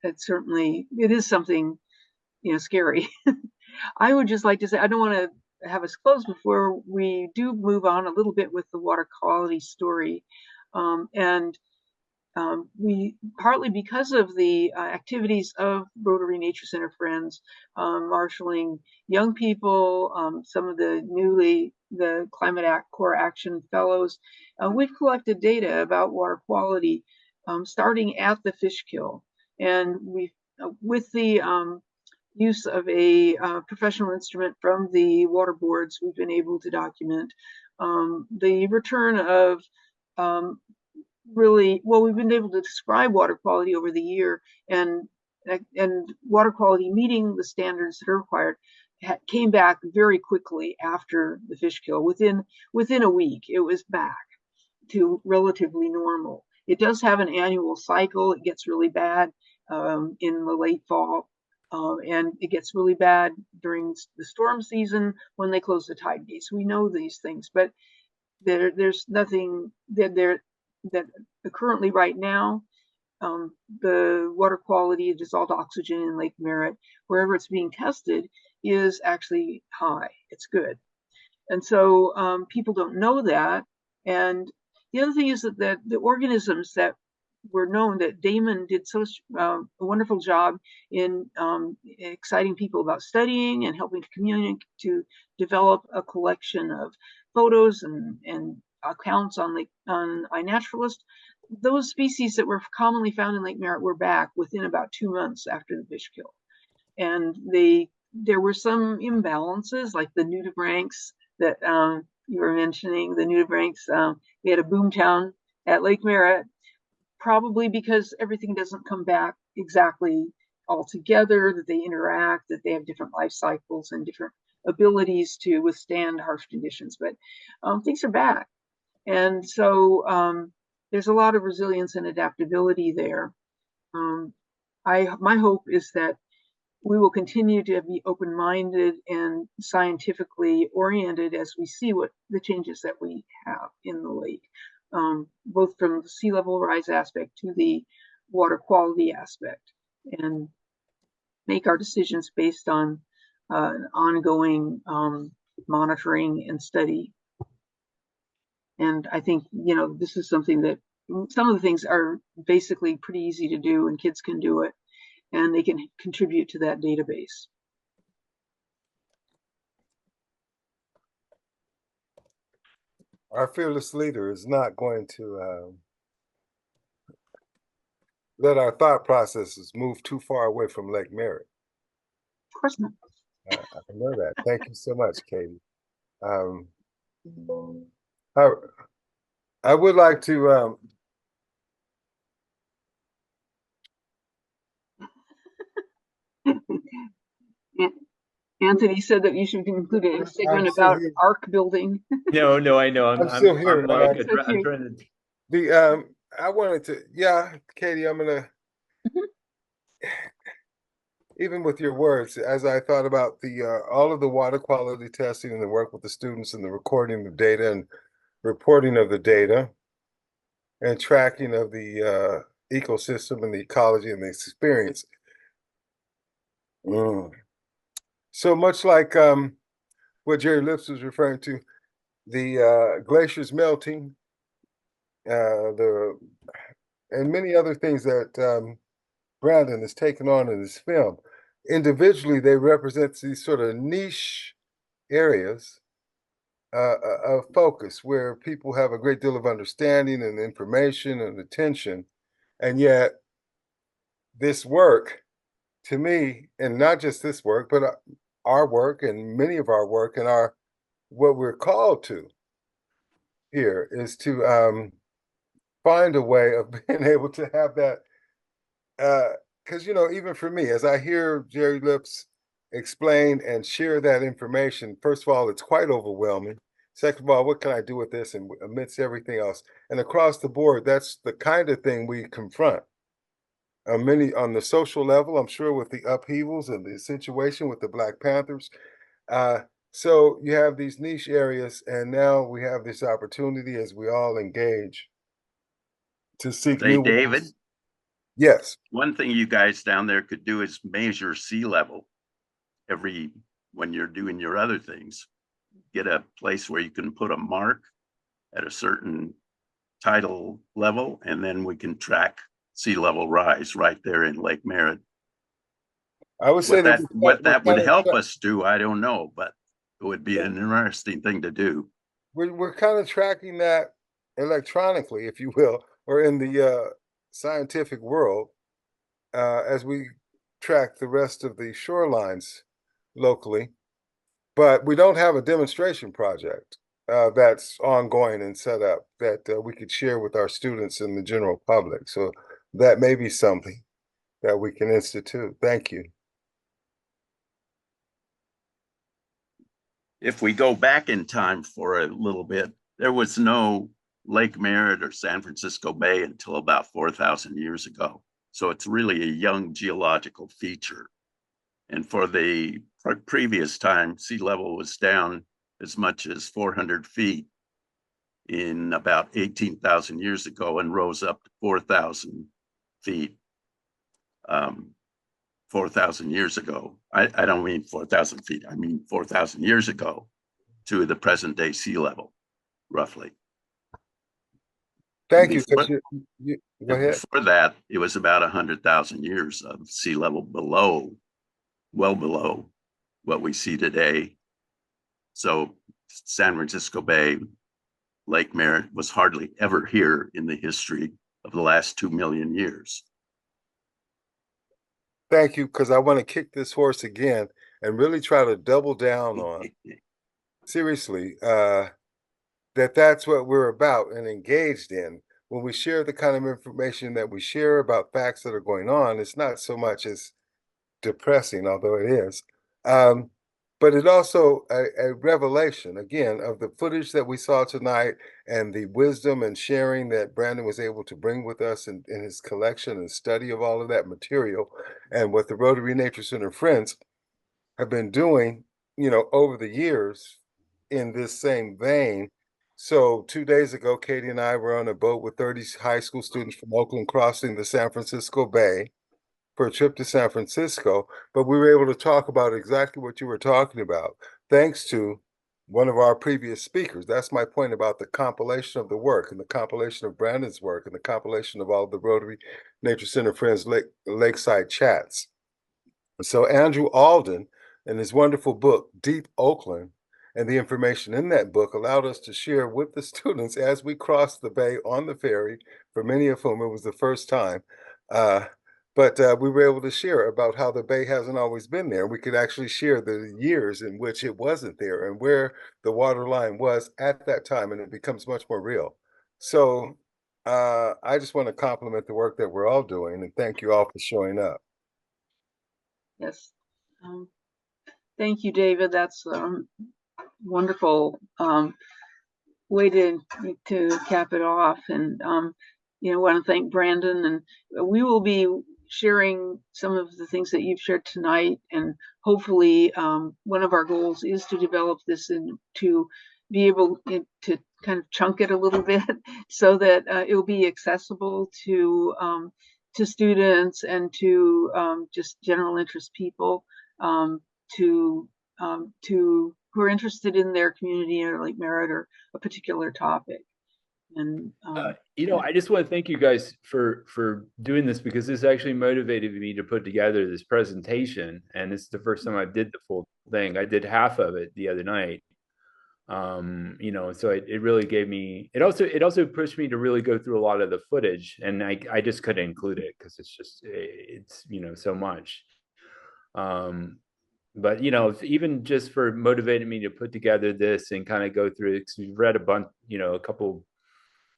it is something, scary. I would just like to say, I don't want to have us close before we do move on a little bit with the water quality story. We partly because of the activities of Rotary Nature Center Friends, marshaling young people, some of the Climate Corps Action Fellows, we've collected data about water quality, starting at the fish kill. And with the use of a professional instrument from the water boards, we've been able to document the return of we've been able to describe water quality over the year, and water quality meeting the standards that are required came back very quickly after the fish kill. Within a week, it was back to relatively normal. It does have an annual cycle. It gets really bad in the late fall, and it gets really bad during the storm season when they close the tide gates. We know these things, but there's nothing that currently right now, the water quality of dissolved oxygen in Lake Merritt, wherever it's being tested, is actually high. It's good. And so people don't know that. And the other thing is that the organisms that were known, that Damon did such a wonderful job in exciting people about studying and helping to communicate, to develop a collection of photos and accounts on iNaturalist. Those species that were commonly found in Lake Merritt were back within about 2 months after the fish kill. And there were some imbalances, like the nudibranchs that you were mentioning. The nudibranchs, we had a boomtown at Lake Merritt, probably because everything doesn't come back exactly all together, that they interact, that they have different life cycles and different abilities to withstand harsh conditions. But things are back. And so there's a lot of resilience and adaptability there. My hope is that we will continue to be open-minded and scientifically oriented as we see what the changes that we have in the lake, both from the sea level rise aspect to the water quality aspect, and make our decisions based on ongoing monitoring and study. And I think, this is something that some of the things are basically pretty easy to do, and kids can do it, and they can contribute to that database. Our fearless leader is not going to let our thought processes move too far away from Lake Merritt. Of course not. I know that. Thank you so much, Katie. I would like to Anthony said that you should include a segment about arc building. No, I know. I'm still here. I'm trying to. I wanted to. Katie, I'm gonna. Even with your words, as I thought about all of the water quality testing and the work with the students and the recording of data and reporting of the data, and tracking of the ecosystem and the ecology and the experience. So much like what Jerry Lips was referring to, the glaciers melting, and many other things that Brandon has taken on in his film. Individually, they represent these sort of niche areas of focus where people have a great deal of understanding and information and attention. And yet, this work, to me, and not just this work, but our work and many of our work and what we're called to here is to find a way of being able to have that. Because, even for me, as I hear Jerry Lips explain and share that information, first of all, it's quite overwhelming. Second of all, what can I do with this and amidst everything else? And across the board, that's the kind of thing we confront. Many on the social level, I'm sure, with the upheavals and the situation with the Black Panthers. So you have these niche areas, and now we have this opportunity as we all engage to seek Say, new David. ways. Yes. One thing you guys down there could do is measure sea level when you're doing your other things. Get a place where you can put a mark at a certain tidal level, and then we can track sea level rise right there in Lake Merritt. I would say what that would help us do, I don't know, but it would be an interesting thing to do. We're kind of tracking that electronically, if you will, or in the scientific world, as we track the rest of the shorelines locally. But we don't have a demonstration project that's ongoing and set up that we could share with our students and the general public. So that may be something that we can institute. Thank you. If we go back in time for a little bit, there was no Lake Merritt or San Francisco Bay until about 4,000 years ago. So it's really a young geological feature. And for the previous time, sea level was down as much as 400 feet in about 18,000 years ago and rose up to 4,000 feet 4,000 years ago. I don't mean 4,000 feet, I mean 4,000 years ago to the present day sea level, roughly. Thank you. Go ahead. Before that, it was about 100,000 years of sea level well below what we see today. So San Francisco Bay, Lake Merritt was hardly ever here in the history of the last 2 million years. Thank you, because I want to kick this horse again and really try to double down on, seriously, that's what we're about and engaged in. When we share the kind of information that we share about facts that are going on, it's not so much as depressing, although it is, but it also a revelation, again, of the footage that we saw tonight and the wisdom and sharing that Brandon was able to bring with us in his collection and study of all of that material, and what the Rotary Nature Center Friends have been doing, over the years in this same vein. So 2 days ago, Katie and I were on a boat with 30 high school students from Oakland crossing the San Francisco Bay for a trip to San Francisco, but we were able to talk about exactly what you were talking about, thanks to one of our previous speakers. That's my point about the compilation of the work and the compilation of Brandon's work and the compilation of all the Rotary Nature Center Friends Lakeside chats. So Andrew Alden, in his wonderful book, Deep Oakland, and the information in that book allowed us to share with the students as we crossed the bay on the ferry, for many of whom it was the first time. But we were able to share about how the bay hasn't always been there. We could actually share the years in which it wasn't there and where the water line was at that time, and it becomes much more real. So I just want to compliment the work that we're all doing, and thank you all for showing up. Yes. Thank you, David. That's wonderful way to cap it off. And I want to thank Brandon, and we will be sharing some of the things that you've shared tonight, and hopefully one of our goals is to develop this and to be able to kind of chunk it a little bit so that it will be accessible to students and to just general interest people, to who are interested in their community or Lake Merritt or a particular topic. And I just want to thank you guys for doing this, because this actually motivated me to put together this presentation, and it's the first time I did the full thing. I did half of it the other night. So it really gave me, it also pushed me to really go through a lot of the footage, and I just couldn't include it because it's so much. But even just for motivating me to put together this and kind of go through it, because we've read a bunch, a couple,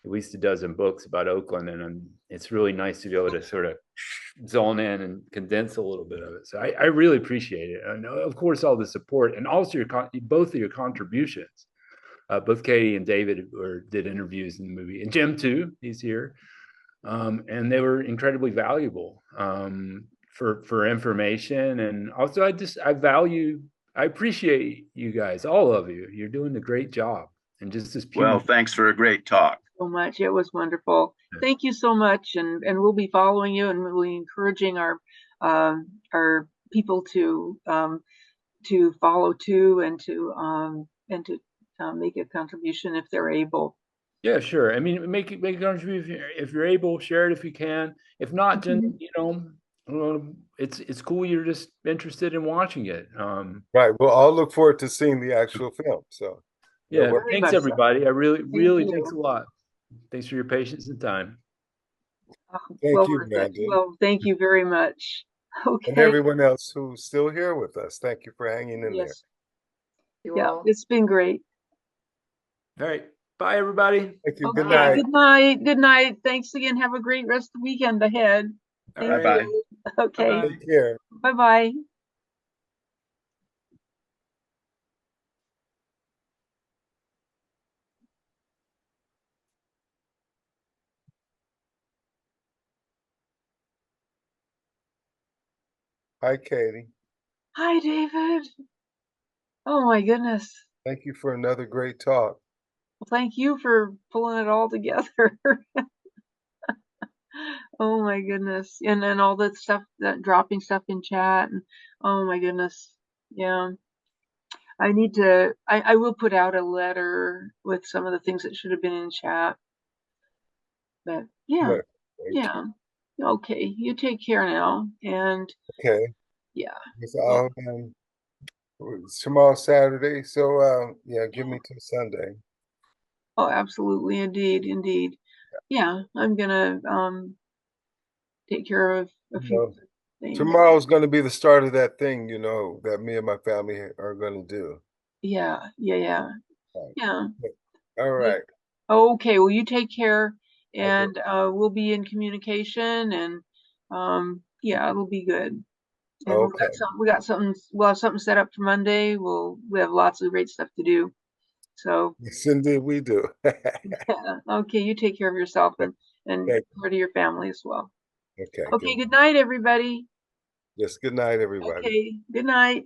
at least a dozen books about Oakland, and it's really nice to be able to sort of zone in and condense a little bit of it. So I really appreciate it, and of course all the support, and also both of your contributions. Both Katie and David did interviews in the movie, and Jim too. He's here, and they were incredibly valuable for information. And also, I appreciate you guys, all of you. You're doing a great job, and just as well. Thanks for a great talk. So much. It was wonderful. Thank you so much, and we'll be following you, and we'll be encouraging our people to follow too, and to make a contribution if they're able. Yeah, sure. I mean, make a contribution if you're able. Share it if you can. If not, then it's cool. You're just interested in watching it. Right. We'll all look forward to seeing the actual film. So yeah, thanks everybody. I really thanks a lot. Thanks for your patience and time. Thank you, Brandon. Well, thank you very much. Okay. And everyone else who's still here with us, thank you for hanging in there. Yeah, it's been great. All right. Bye, everybody. Thank you. Okay, Good night. Good night. Good night. Thanks again. Have a great rest of the weekend ahead. Bye-bye. Okay. Take care. Bye-bye. Hi, Katie. Hi, David. Oh my goodness. Thank you for another great talk. Well, thank you for pulling it all together. Oh my goodness. And then all that stuff, that dropping stuff in chat. And oh my goodness. Yeah. I will put out a letter with some of the things that should have been in chat. But yeah. Yeah. Okay. You take care now. And okay. Yeah. It's tomorrow Saturday. So yeah, give me till Sunday. Oh, absolutely. Indeed. Yeah. I'm gonna take care of a few things. Tomorrow's gonna be the start of that thing, that me and my family are gonna do. Yeah. Right. Yeah. All right. Okay, well you take care, and we'll be in communication, and yeah, it'll be good. And okay. We'll have something set up for Monday. We have lots of great stuff to do. So yes, indeed we do. Yeah. Okay, you take care of yourself and care to your family as well. Okay. Okay, good night, everybody. Yes, good night, everybody. Okay, good night.